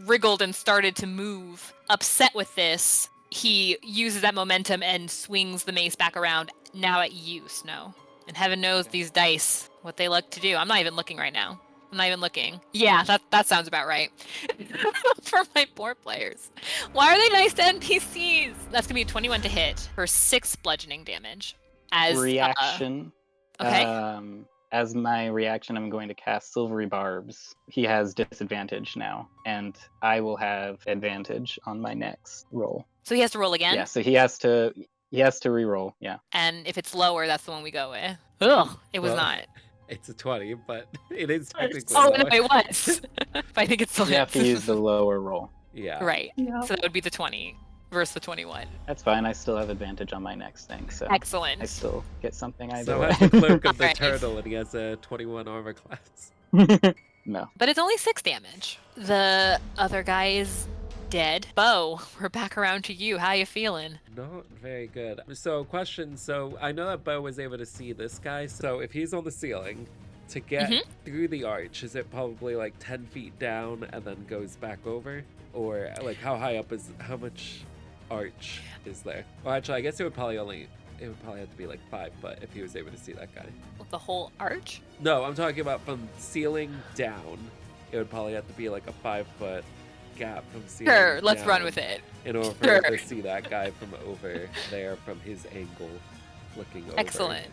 wriggled and started to move. Upset with this, he uses that momentum and swings the mace back around, now at you, Snow. And heaven knows these dice, what they like to do. I'm not even looking right now. I'm not even looking. Yeah, that sounds about right. For my poor players. Why are they nice to NPCs? That's gonna be a 21 to hit for 6 bludgeoning damage. As Reaction. Okay. As my reaction, I'm going to cast Silvery Barbs. He has disadvantage now, and I will have advantage on my next roll. So he has to roll again. Yeah, so he has to re-roll. Yeah. And if it's lower, that's the one we go with. Ugh, it was Well, not. It's a 20, but it is technically Oh, lower. no, it was. But I think it's still You have to use the lower roll. Yeah. Right. Yeah. So that would be the 20 versus the 21. That's fine. I still have advantage on my next thing, so Excellent. I still get something either So way. has the Cloak of the Alright. Turtle, and he has a 21 armor class. No. But it's only 6 damage. The other guy is dead. Beau, we're back around to you. How you feeling? Not very good. So, question. So, I know that Beau was able to see this guy. So, if he's on the ceiling, to get through the arch, is it probably like 10 feet down and then goes back over? Or like how much arch is there? Well, actually, I guess it would probably have to be like 5 foot if he was able to see that guy. The whole arch? No, I'm talking about from ceiling down. It would probably have to be like a 5 foot gap from ceiling Sure, let's run down with it. in order for Sure. him to see that guy from over there from his angle looking over. Excellent.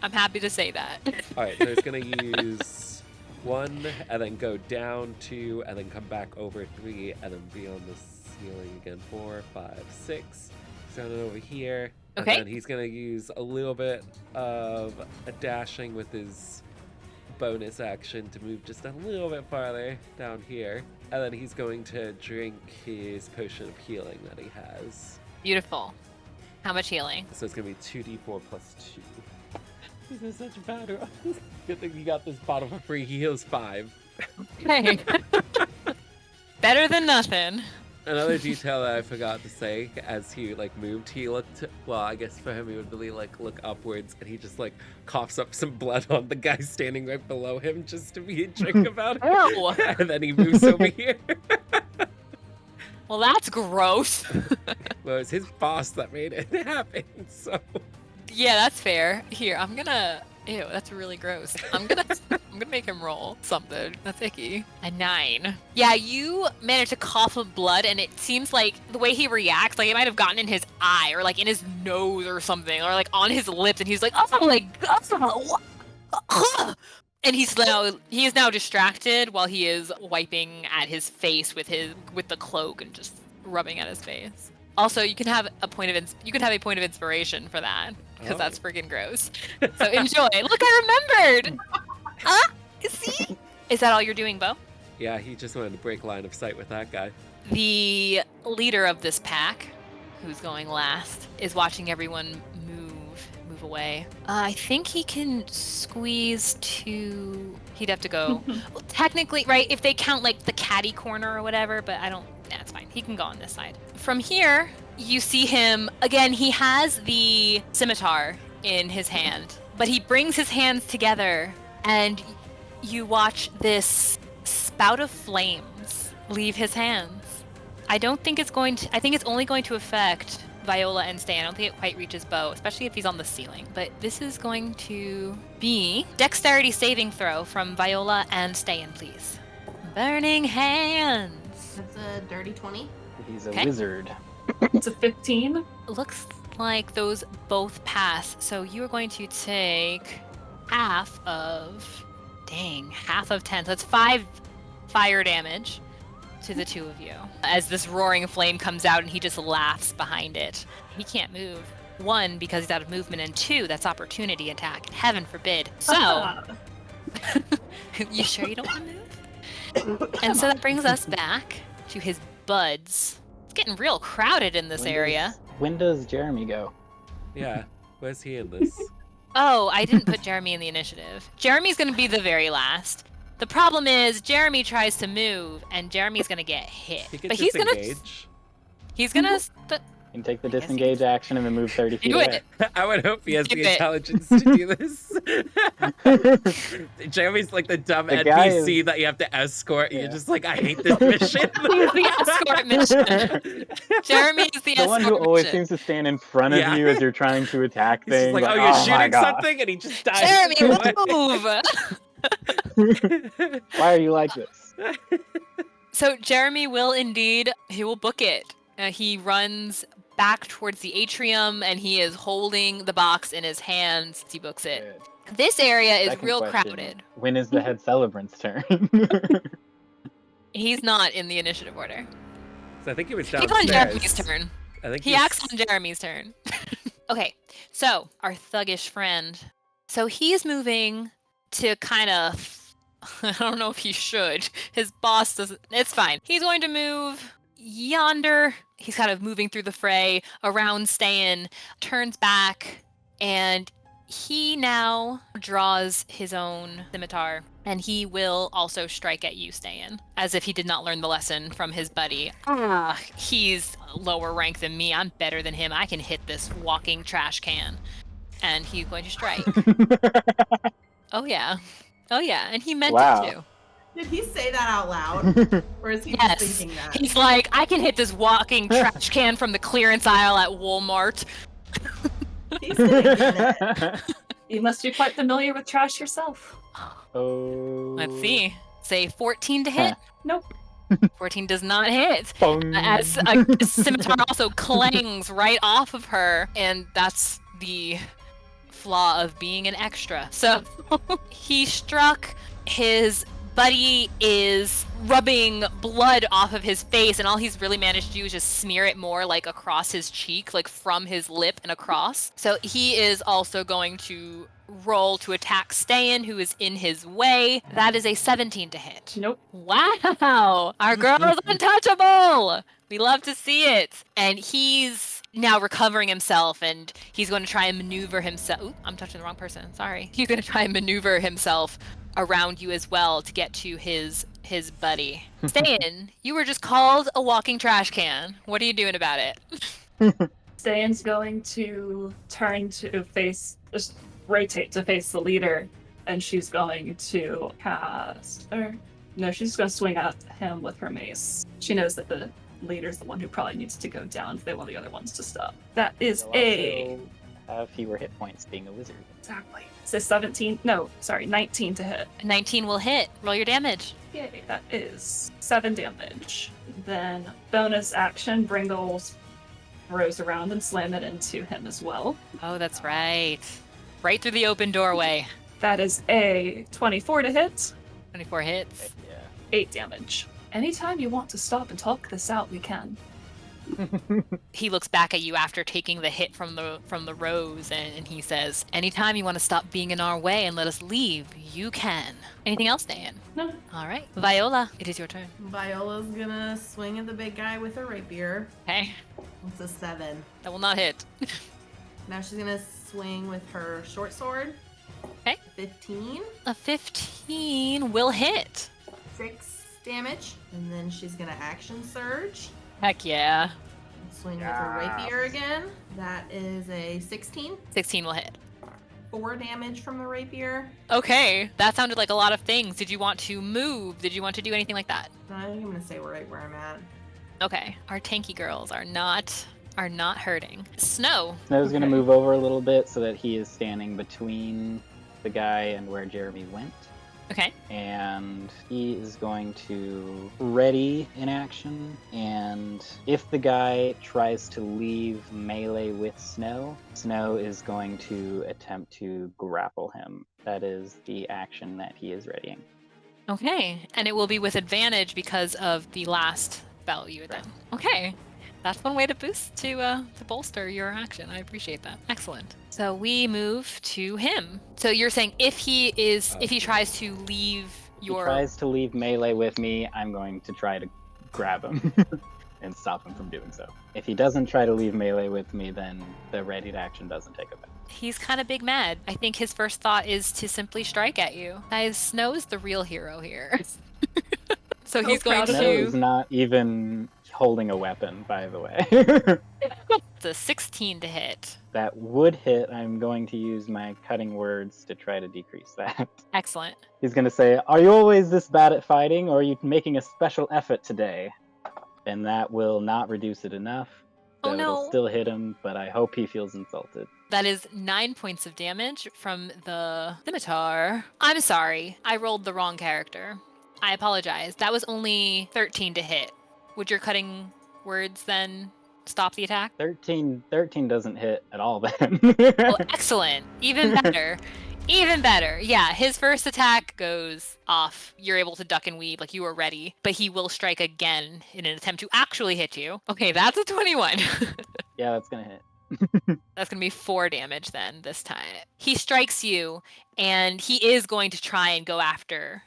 I'm happy to say that. All right, so it's gonna use 1 and then go down 2 and then come back over 3 and then be on the ceiling again. 4, 5, 6. Down and over here. Okay. And then he's gonna use a little bit of a dashing with his bonus action to move just a little bit farther down here. And then he's going to drink his potion of healing that he has. Beautiful. How much healing? So it's gonna be 2d4 plus 2. This is such a bad roll. Good thing you got this bottle for free. He heals 5. Hey. Better than nothing. Another detail that I forgot to say, as he moved, he looked, well, I guess for him he would really look upwards, and he just coughs up some blood on the guy standing right below him just to be a jerk about it. Ew. And then he moves over here. Well, that's gross. Well, it was his boss that made it happen, so. Yeah, that's fair. Here, I'm gonna. Ew, that's really gross. I'm gonna make him roll something. That's icky. A 9. Yeah, you managed to cough up blood, and it seems like the way he reacts, it might have gotten in his eye, or in his nose, or something, or on his lips, and he's like, oh my god. And he is now distracted while he is wiping at his face with the cloak and just rubbing at his face. Also, you can have a point of inspiration for that because that's Oh. freaking gross. So enjoy. Look, I remembered. See? Is that all you're doing, Beau? Yeah, he just wanted to break line of sight with that guy. The leader of this pack, who's going last, is watching everyone move away. I think he can squeeze to. He'd have to go. Well, technically, right? If they count like the caddy corner or whatever, but I don't. That's fine. He can go on this side. From here, you see him again. He has the scimitar in his hand, but he brings his hands together, and you watch this spout of flames leave his hands. I don't think it's going to. I think it's only going to affect Viola and Ste'yn. I don't think it quite reaches Beau, especially if he's on the ceiling. But this is going to be dexterity saving throw from Viola and Ste'yn, please. Burning hands. That's a dirty 20. He's a Okay. wizard. It's a 15. Looks like those both pass. So you are going to take half of 10. So that's 5 fire damage to the two of you. As this roaring flame comes out and he just laughs behind it. He can't move. 1, because he's out of movement, and 2, that's opportunity attack. Heaven forbid. So, you sure you don't want to move? And so that brings us back to his buds. It's getting real crowded in this area. When does Jeremy go? Yeah, where's he in this? Oh, I didn't put Jeremy in the initiative. Jeremy's going to be the very last. The problem is Jeremy tries to move, and Jeremy's going to get hit. He can But he's going to... disengage. He's going to... You can take the I guess disengage action and then move 30 feet Do away. it. I would hope he has Do the it. intelligence to do this. Jeremy's like the dumb The guy NPC is- that you have to escort. And Yeah. You're just like, I hate this mission. He's the escort mission. Jeremy is the The escort one who always mission. seems to stand in front of Yeah. you as you're trying to attack He's just things. like, oh, my you're shooting God. something? And he just dies. Jeremy, away. move! Why are you like this? So Jeremy will indeed, he will book it. He runs back towards the atrium, and he is holding the box in his hands. He books it. Good. This area is Second real question, crowded. When is the head celebrant's turn? He's not in the initiative order. So I think he was He's downstairs. on Jeremy's turn. I think He acts on Jeremy's turn. Okay, so our thuggish friend. So he's moving to kind of... I don't know if he should. His boss doesn't... It's fine. He's going to move yonder. He's kind of moving through the fray, around Ste'yn, turns back, and he now draws his own scimitar, and he will also strike at you, Ste'yn, as if he did not learn the lesson from his buddy. He's lower rank than me. I'm better than him. I can hit this walking trash can. And he's going to strike. Oh, yeah. Oh, yeah. And he meant Wow. it to. Did he say that out loud? Or is he Yes. just thinking that? He's like, I can hit this walking trash can from the clearance aisle at Walmart. He's gonna get it. You must be quite familiar with trash yourself. Oh. Let's see. Say 14 to hit. Nope. 14 does not hit. Boom. As a scimitar also clangs right off of her, and that's the flaw of being an extra. So he struck. His buddy is rubbing blood off of his face, and all he's really managed to do is just smear it more like across his cheek, like from his lip and across. So he is also going to roll to attack Ste'yn, who is in his way. That is a 17 to hit. Nope. Wow, our girl is untouchable. We love to see it. And he's now recovering himself, and he's going to try and maneuver himself. Ooh, I'm touching the wrong person. Sorry. He's going to try and maneuver himself around you as well to get to his buddy. Ste'yn, you were just called a walking trash can. What are you doing about it? Ste'yn's going to turn to face, just rotate to face the leader, and she's going to cast, or no, she's just going to swing at him with her mace. She knows that the leader's the one who probably needs to go down if they want the other ones to stop. That is You'll a... also have fewer hit points being a wizard. Exactly. It's a 17, no, sorry, 19 to hit. 19 will hit. Roll your damage. Yay, that is 7 damage. Then bonus action, bring those throws around and slam it into him as well. Oh, that's right. Right through the open doorway. That is a 24 to hit, 24 hits. Yeah. 8 damage. Anytime you want to stop and talk this out, we can. He looks back at you after taking the hit from the rose, and he says, "Anytime you want to stop being in our way and let us leave, you can." Anything else, Ste'yn? No. All right, Viola, it is your turn. Viola's gonna swing at the big guy with her rapier. Okay, It's a 7. that will not hit. Now she's gonna swing with her short sword. Okay. 15. A 15 will hit. 6 damage. And then she's gonna action surge. Heck yeah. Swing with her rapier again. That is a 16. 16 will hit. 4 damage from the rapier. Okay, that sounded like a lot of things. Did you want to move? Did you want to do anything like that? I think I'm gonna stay right where I'm at. Okay, our tanky girls are not hurting. Snow. Snow's gonna move over a little bit so that he is standing between the guy and where Jeremy went. Okay. And he is going to ready in action, and if the guy tries to leave melee with Snow, Snow is going to attempt to grapple him. That is the action that he is readying. Okay, and it will be with advantage because of the last spell you had done. Okay, that's one way to boost to bolster your action. I appreciate that. Excellent. So we move to him. So you're saying if he tries to leave If your he tries to leave melee with me, I'm going to try to grab him and stop him from doing so. If he doesn't try to leave melee with me, then the readied action doesn't take effect. he's kind of big mad. I think his first thought is to simply strike at you. Guys, Snow is the real hero here. So he's going proud of Snow is to. not even holding a weapon, by the way. It's a 16 to hit. That would hit. I'm going to use my cutting words to try to decrease that. Excellent. He's going to say, "Are you always this bad at fighting, or are you making a special effort today?" And that will not reduce it enough. So Oh, no. it'll still hit him, but I hope he feels insulted. That is 9 points of damage from the scimitar. I'm sorry, I rolled the wrong character. I apologize. That was only 13 to hit. Would your cutting words then stop the attack? 13 doesn't hit at all then. Oh, excellent. Even better. Even better. Yeah, his first attack goes off. You're able to duck and weave like you were ready, but he will strike again in an attempt to actually hit you. Okay, that's a 21. Yeah, that's going to hit. That's going to be 4 damage then this time. He strikes you, and he is going to try and go after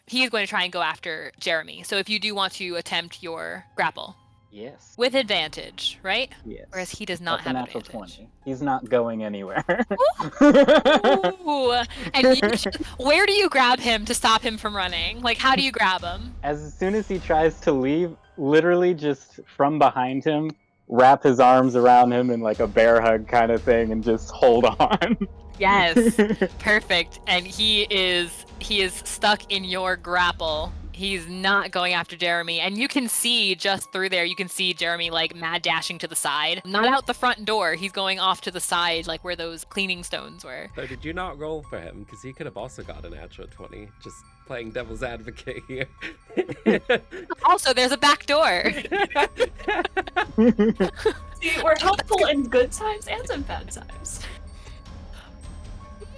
Jeremy. So if you do want to attempt your grapple Yes. with advantage, right? Yes. Whereas he does not That's a have natural advantage. 20. He's not going anywhere. Ooh, and where do you grab him to stop him from running? Like, how do you grab him? As soon as he tries to leave, literally just from behind him, wrap his arms around him in like a bear hug kind of thing and just hold on. Yes, perfect. And he is stuck in your grapple. He's not going after Jeremy, and you can see just through there, you can see Jeremy like mad dashing to the side. Not out the front door, he's going off to the side, like where those cleaning stones were. So did you not roll for him? Because he could have also got a natural 20. Just playing devil's advocate here. Also, there's a back door. See, we're helpful in good times and in bad times.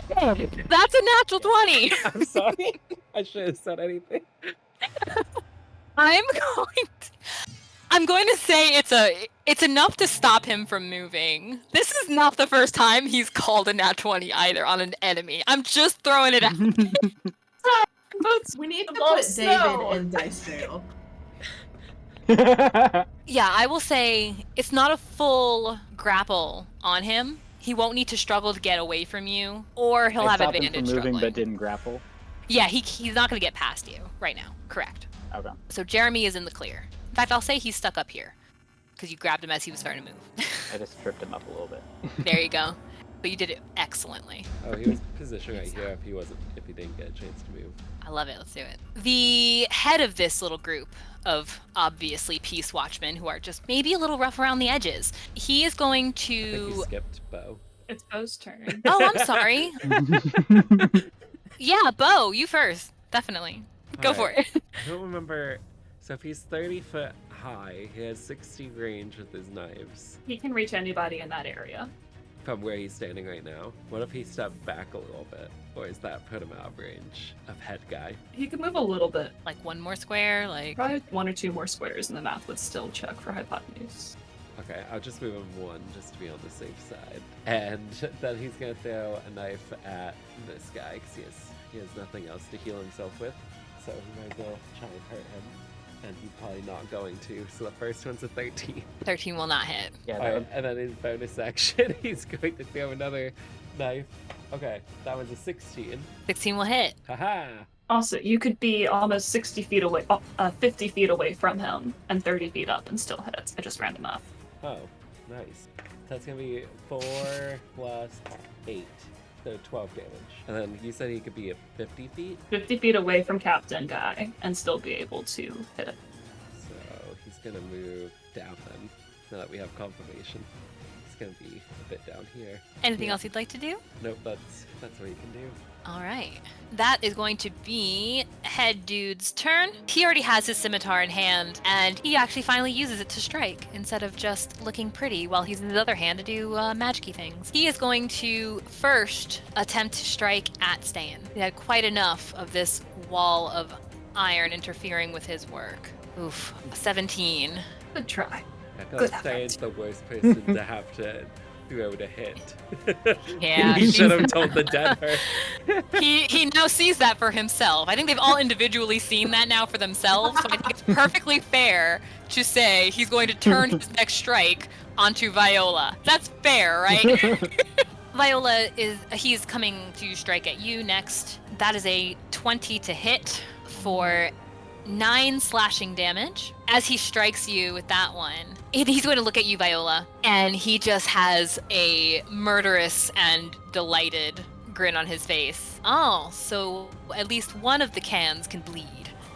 That's a natural 20. I'm sorry. I should have said anything. I'm going to say it's enough to stop him from moving. This is not the first time he's called a nat 20 either on an enemy. I'm just throwing it out. We need to Love put Snow. David in dice jail. Yeah, I will say it's not a full grapple on him. He won't need to struggle to get away from you, or he'll I have stopped him advantage from moving struggling. but didn't grapple. Yeah, he's not going to get past you right now. Correct. Okay. So Jeremy is in the clear. In fact, I'll say he's stuck up here because you grabbed him as he was starting to move. I just tripped him up a little bit. There you go. But you did it excellently. Oh, he was positioned right here if he didn't get a chance to move. I love it. Let's do it. The head of this little group of obviously peace watchmen who are just maybe a little rough around the edges. He is going I think he to. skipped Beau. It's Beau's turn. Oh, I'm sorry. Yeah, Beau, you first. Definitely. Go for Alright. it. I don't remember. So if he's 30 foot high, he has 60 range with his knives He can reach anybody in that area. from where he's standing right now. What if he stepped back a little bit? Or is that put him out of range of head guy? He could move a little bit. Like one more square, like. Probably 1 or 2 more squares, and the math would still check for hypotenuse. Okay, I'll just move him 1 just to be on the safe side. And then he's gonna throw a knife at this guy because he has nothing else to heal himself with. So he might as well try and hurt him. And he's probably not going to. So the first one's a 13. 13 will not hit. Yeah, Alright, and then his bonus action, he's going to throw another knife. Okay, that one's a 16. 16 will hit. Haha! Also, you could be almost 60 feet away, 50 feet away from him, and 30 feet up and still hit. I just ran him off. Oh, nice. That's gonna be 4 plus 8. So 12 damage. And then you said he could be at 50 feet? 50 feet away from Captain Guy and still be able to hit it. So he's gonna move down then, now that we have confirmation. He's gonna be a bit down here. Anything else you'd like to do? Nope, that's what he can do. All right. That is going to be Head Dude's turn. He already has his scimitar in hand, and he actually finally uses it to strike instead of just looking pretty while he's in his other hand to do magic-y things. He is going to first attempt to strike at Ste'yn. He had quite enough of this wall of iron interfering with his work. Oof, 17. Good try. I feel Good like effort. Ste'yn's the worst person to have to throw to hit. Yeah, He should have told the Denver. he now sees that for himself. I think they've all individually seen that now for themselves, so I think it's perfectly fair to say he's going to turn his next strike onto Viola. That's fair, right? Viola he's coming to strike at you next. That is a 20 to hit for 9 slashing damage. As he strikes you with that one, he's going to look at you, Viola, and he just has a murderous and delighted grin on his face. Oh, so at least one of the cans can bleed.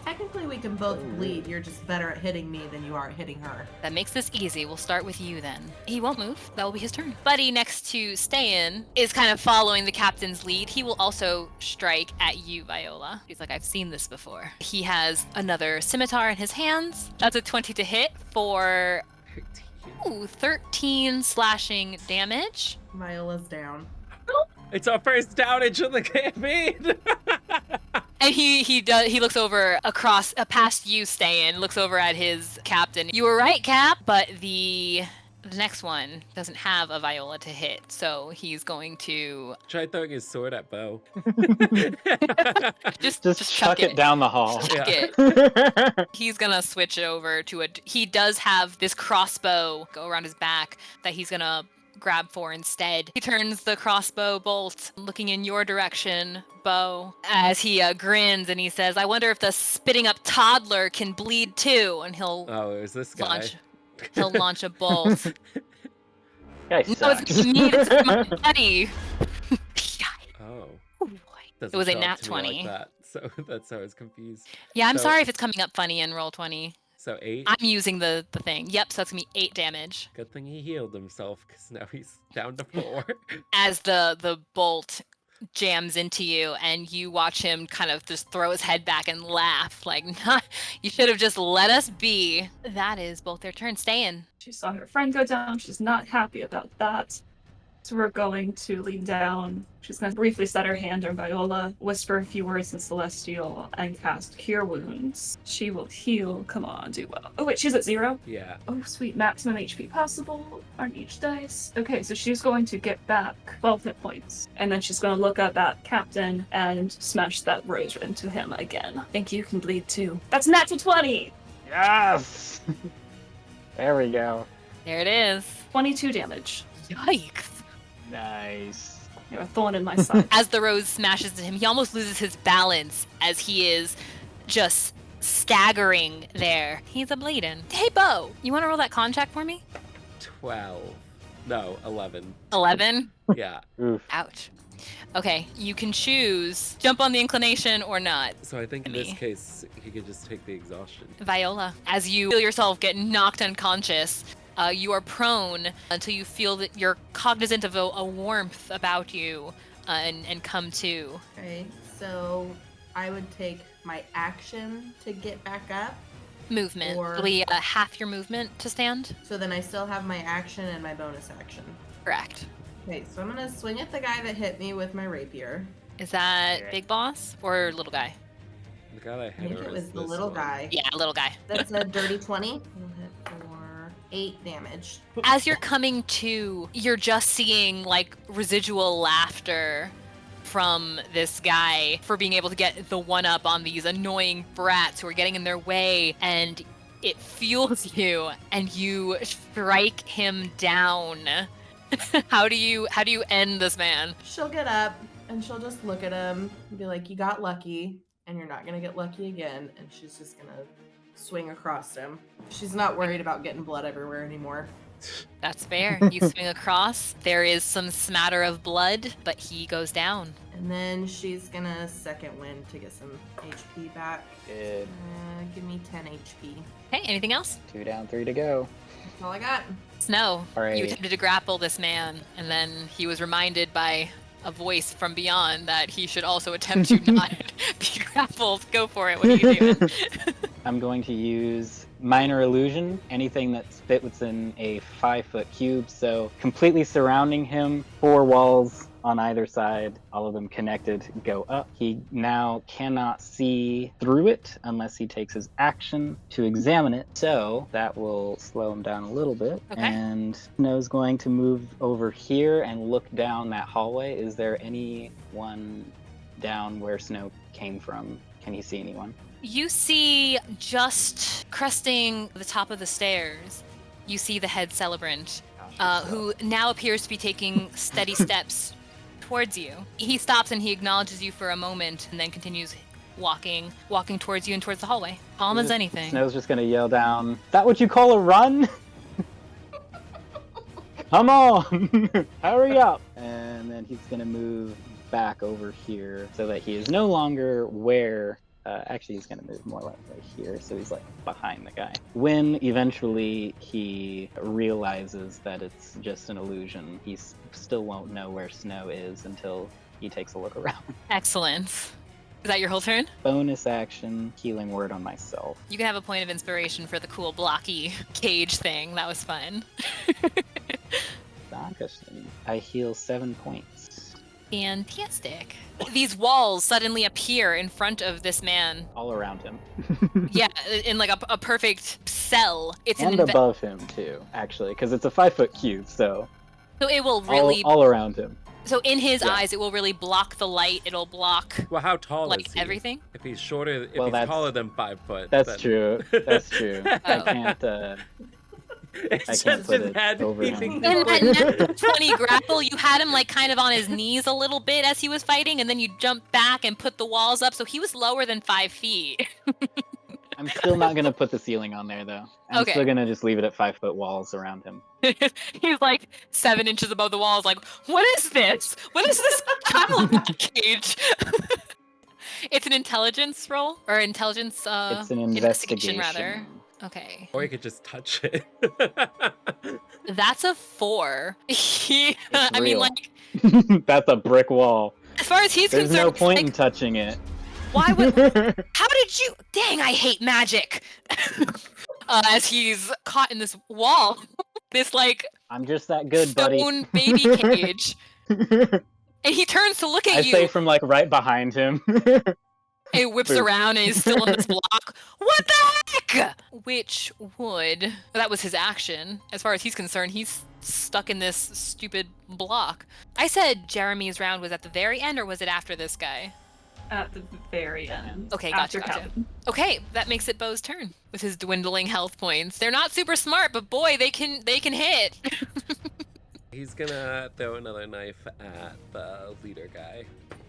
Technically, we can both bleed. You're just better at hitting me than you are at hitting her. That makes this easy. We'll start with you then. He won't move. That will be his turn. Buddy next to Ste'yn is kind of following the captain's lead. He will also strike at you, Viola. He's like, I've seen this before. He has another scimitar in his hands. That's a 20 to hit for 13 slashing damage. Viola's down. It's our first downage of the campaign. And he looks over across past you, Ste'yn, looks over at his captain. You were right, Cap, but the next one doesn't have a Viola to hit, so he's going to Try throwing his sword at Beau. just chuck it down the hall. Chuck Yeah. it. He's gonna switch over to he does have this crossbow go around his back that he's gonna grab for instead. He turns the crossbow bolt looking in your direction, Beau, as he grins and he says, I wonder if the spitting up toddler can bleed too. And he'll Oh, it was this guy. launch a bolt. Guy No, sucks. it's me, it's my buddy. Oh. Oh, boy. Doesn't It was a show up nat to me like 20. that, so that's how I was confused. Yeah, I'm So- sorry if it's coming up funny in roll 20. So 8. I'm using the thing. Yep, so that's gonna be 8 damage. Good thing he healed himself, because now he's down to 4. As the bolt jams into you and you watch him kind of just throw his head back and laugh like, you should have just let us be. That is both their turns. Ste'yn. She saw her friend go down. She's not happy about that. So we're going to lean down. She's going to briefly set her hand on Viola, whisper a few words in Celestial, and cast Cure Wounds. She will heal. Come on, do well. Oh, wait, she's at 0? Yeah. Oh, sweet. Maximum HP possible on each dice. Okay, so she's going to get back 12 hit points. And then she's going to look up at Captain and smash that rose into him again. Think you can bleed too. That's natural 20! Yes! There we go. There it is. 22 damage. Yikes. Nice. You're a thorn in my side. As the rose smashes into him, he almost loses his balance as he is just staggering there. He's a bleeding. Hey, Beau, you want to roll that con check for me? 12. No, 11. 11? Yeah. Oof. Ouch. Okay, you can choose jump on the inclination or not. So I think in this Me. case, he could just take the exhaustion. Viola, as you feel yourself get knocked unconscious, you are prone until you feel that you're cognizant of a warmth about you and come to. Okay, so I would take my action to get back up. Movement. Or- It'll be half your movement to stand. So then I still have my action and my bonus action. Correct. Okay, so I'm gonna swing at the guy that hit me with my rapier. Is that Big Boss or little guy? The guy that I hit think her it was was the this little one. guy. Yeah, little guy. That's a dirty 20. We'll hit for 8 damage. As you're coming to, you're just seeing like residual laughter from this guy for being able to get the one up on these annoying brats who are getting in their way, and it fuels you and you strike him down. How do you end this man? She'll get up and she'll just look at him and be like, you got lucky and you're not gonna get lucky again. And she's just gonna swing across him. She's not worried about getting blood everywhere anymore. That's fair. You swing across. There is some smatter of blood, but he goes down. And then she's gonna second wind to get some HP back. Good. Give me 10 HP. Okay, anything else? 2 down, 3 to go. That's all I got. Snow, All right. you attempted to grapple this man, and then he was reminded by a voice from beyond that he should also attempt to not be grappled. Go for it. What are you doing? I'm going to use minor illusion, anything that's fit within a 5-foot cube, so completely surrounding him, 4 walls on either side, all of them connected, go up. He now cannot see through it unless he takes his action to examine it, so that will slow him down a little bit. Okay. And Snow's going to move over here and look down that hallway. Is there anyone down where Snow came from? Can he see anyone? You see, just cresting the top of the stairs, you see the head celebrant, who now appears to be taking steady steps towards you. He stops and he acknowledges you for a moment and then continues walking towards you and towards the hallway. Calm as anything. Snow's just gonna yell down, "That what you call a run? Come on, hurry up!" And then he's gonna move back over here so that he is no longer where. Actually, he's gonna move more like right here, so he's like behind the guy. When eventually he realizes that it's just an illusion, he still won't know where Snow is until he takes a look around. Excellent. Is that your whole turn? Bonus action, healing word on myself. You can have a point of inspiration for the cool blocky cage thing. That was fun. I heal 7 points. Fantastic. These walls suddenly appear in front of this man. All around him. Yeah, in like a perfect cell. It's And above him too, actually, because it's a 5-foot cube, so it will really all around him. So in his Yeah. eyes, it will really block the light. It'll block Well, how tall like is he? everything. If he's shorter, if Well, he's that's- taller than 5 foot. That's then- true. That's true. I Oh. can't. It's I just can't put his it head over beating him. the In ground. that net 20 grapple, you had him like kind of on his knees a little bit as he was fighting, and then you jumped back and put the walls up, so he was lower than 5 feet. I'm still not gonna put the ceiling on there though. I'm Okay. still gonna just leave it at 5-foot walls around him. He's like 7 inches above the walls, like, what is this? What is this child cage? It's an intelligence roll? Or intelligence, It's an investigation. rather. Okay. Or you could just touch it. That's a 4. I mean, real. like, That's a brick wall. as far as he's There's concerned, no it's point like, in touching it. why would... How did you... Dang, I hate magic! As he's caught in this wall. This, like, I'm just that good, buddy. stone baby cage. And he turns to look at I you. say from like right behind him. It whips Boom. around and he's still in this block. What the heck? Which would... That was his action. As far as he's concerned, he's stuck in this stupid block. I said Jeremy's round was at the very end, or was it after this guy? At the very end. Okay, after gotcha. Calvin. Okay, that makes it Beau's turn with his dwindling health points. They're not super smart, but boy, they can hit. He's gonna throw another knife at the leader guy.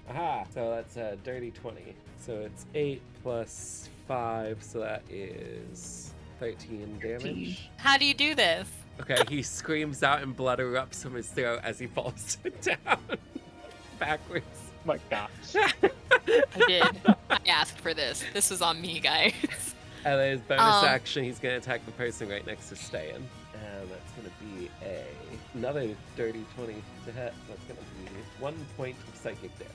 Aha! So that's a dirty 20. So it's 8 plus 5, so that is 13 damage. How do you do this? Okay, he screams out and blood erupts from his throat as he falls down backwards. My gosh. I did. I asked for this. This was on me, guys. And then his bonus Um, action, he's gonna attack the person right next to Ste'yn. And that's gonna be another dirty 20 to hit. That's gonna be 1 point of psychic damage.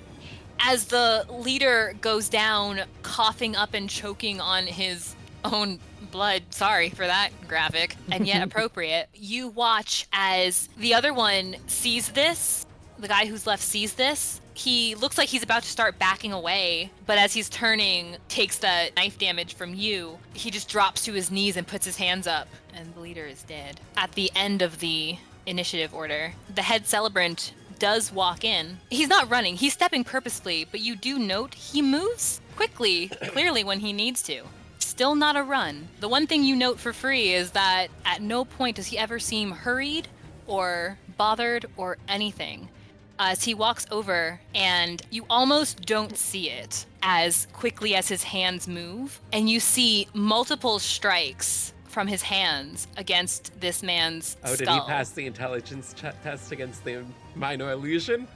As the leader goes down, coughing up and choking on his own blood, sorry for that graphic, and yet appropriate, you watch as the other one sees this, the guy who's left sees this, He looks like he's about to start backing away, but as he's turning, takes the knife damage from you. He just drops to his knees and puts his hands up, and the leader is dead. At the end of the initiative order, the head celebrant does walk in. He's not running, he's stepping purposefully, but you do note he moves quickly, clearly when he needs to. Still not a run. The one thing you note for free is that at no point does he ever seem hurried or bothered or anything. As he walks over, and you almost don't see it as quickly as his hands move, and you see multiple strikes from his hands against this man's skull. Oh, did he pass the intelligence test against the minor illusion?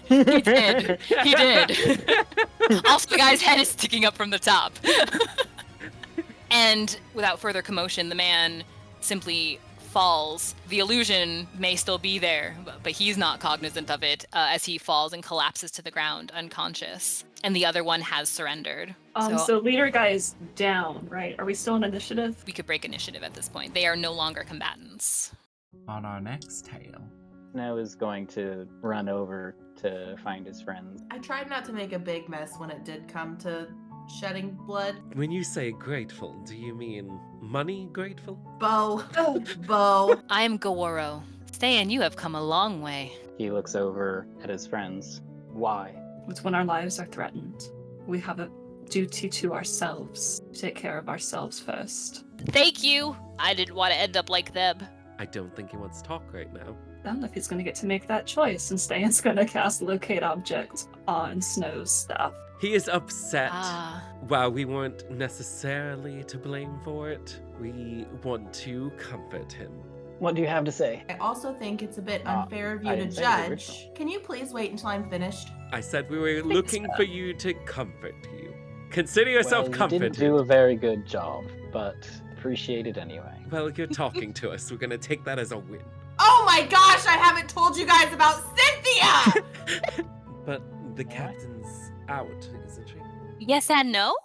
He did. He did. Also, the guy's head is sticking up from the top. And without further commotion, the man simply falls. The illusion may still be there, but he's not cognizant of it as he falls and collapses to the ground unconscious. And the other one has surrendered. So leader guy is down, right? Are we still in initiative? We could break initiative at this point. They are no longer combatants. On our next tale. Snow is going to run over to find his friends. I tried not to make a big mess when it did come to shedding blood. When you say grateful, do you mean money grateful? Beau. Beau. I am Gaworo. Ste'yn, you have come a long way. He looks over at his friends. Why? It's when our lives are threatened. We have a duty to ourselves. Take care of ourselves first. Thank you. I didn't want to end up like them. I don't think he wants to talk right now. I don't know if he's going to get to make that choice, and Ste'yn's going to cast Locate Object on Snow's stuff. He is upset. Ah. While we weren't necessarily to blame for it, we want to comfort him. What do you have to say? I also think it's a bit unfair of you I to didn't say the judge. original. Can you please wait until I'm finished? I said we were looking for you to comfort you. Consider yourself Well, you comforted. didn't do a very good job, but appreciate it anyway. Well, you're talking to us. We're gonna take that as a win. Oh my gosh, I haven't told you guys about Cynthia! But the captain's out, isn't she? Yes and no?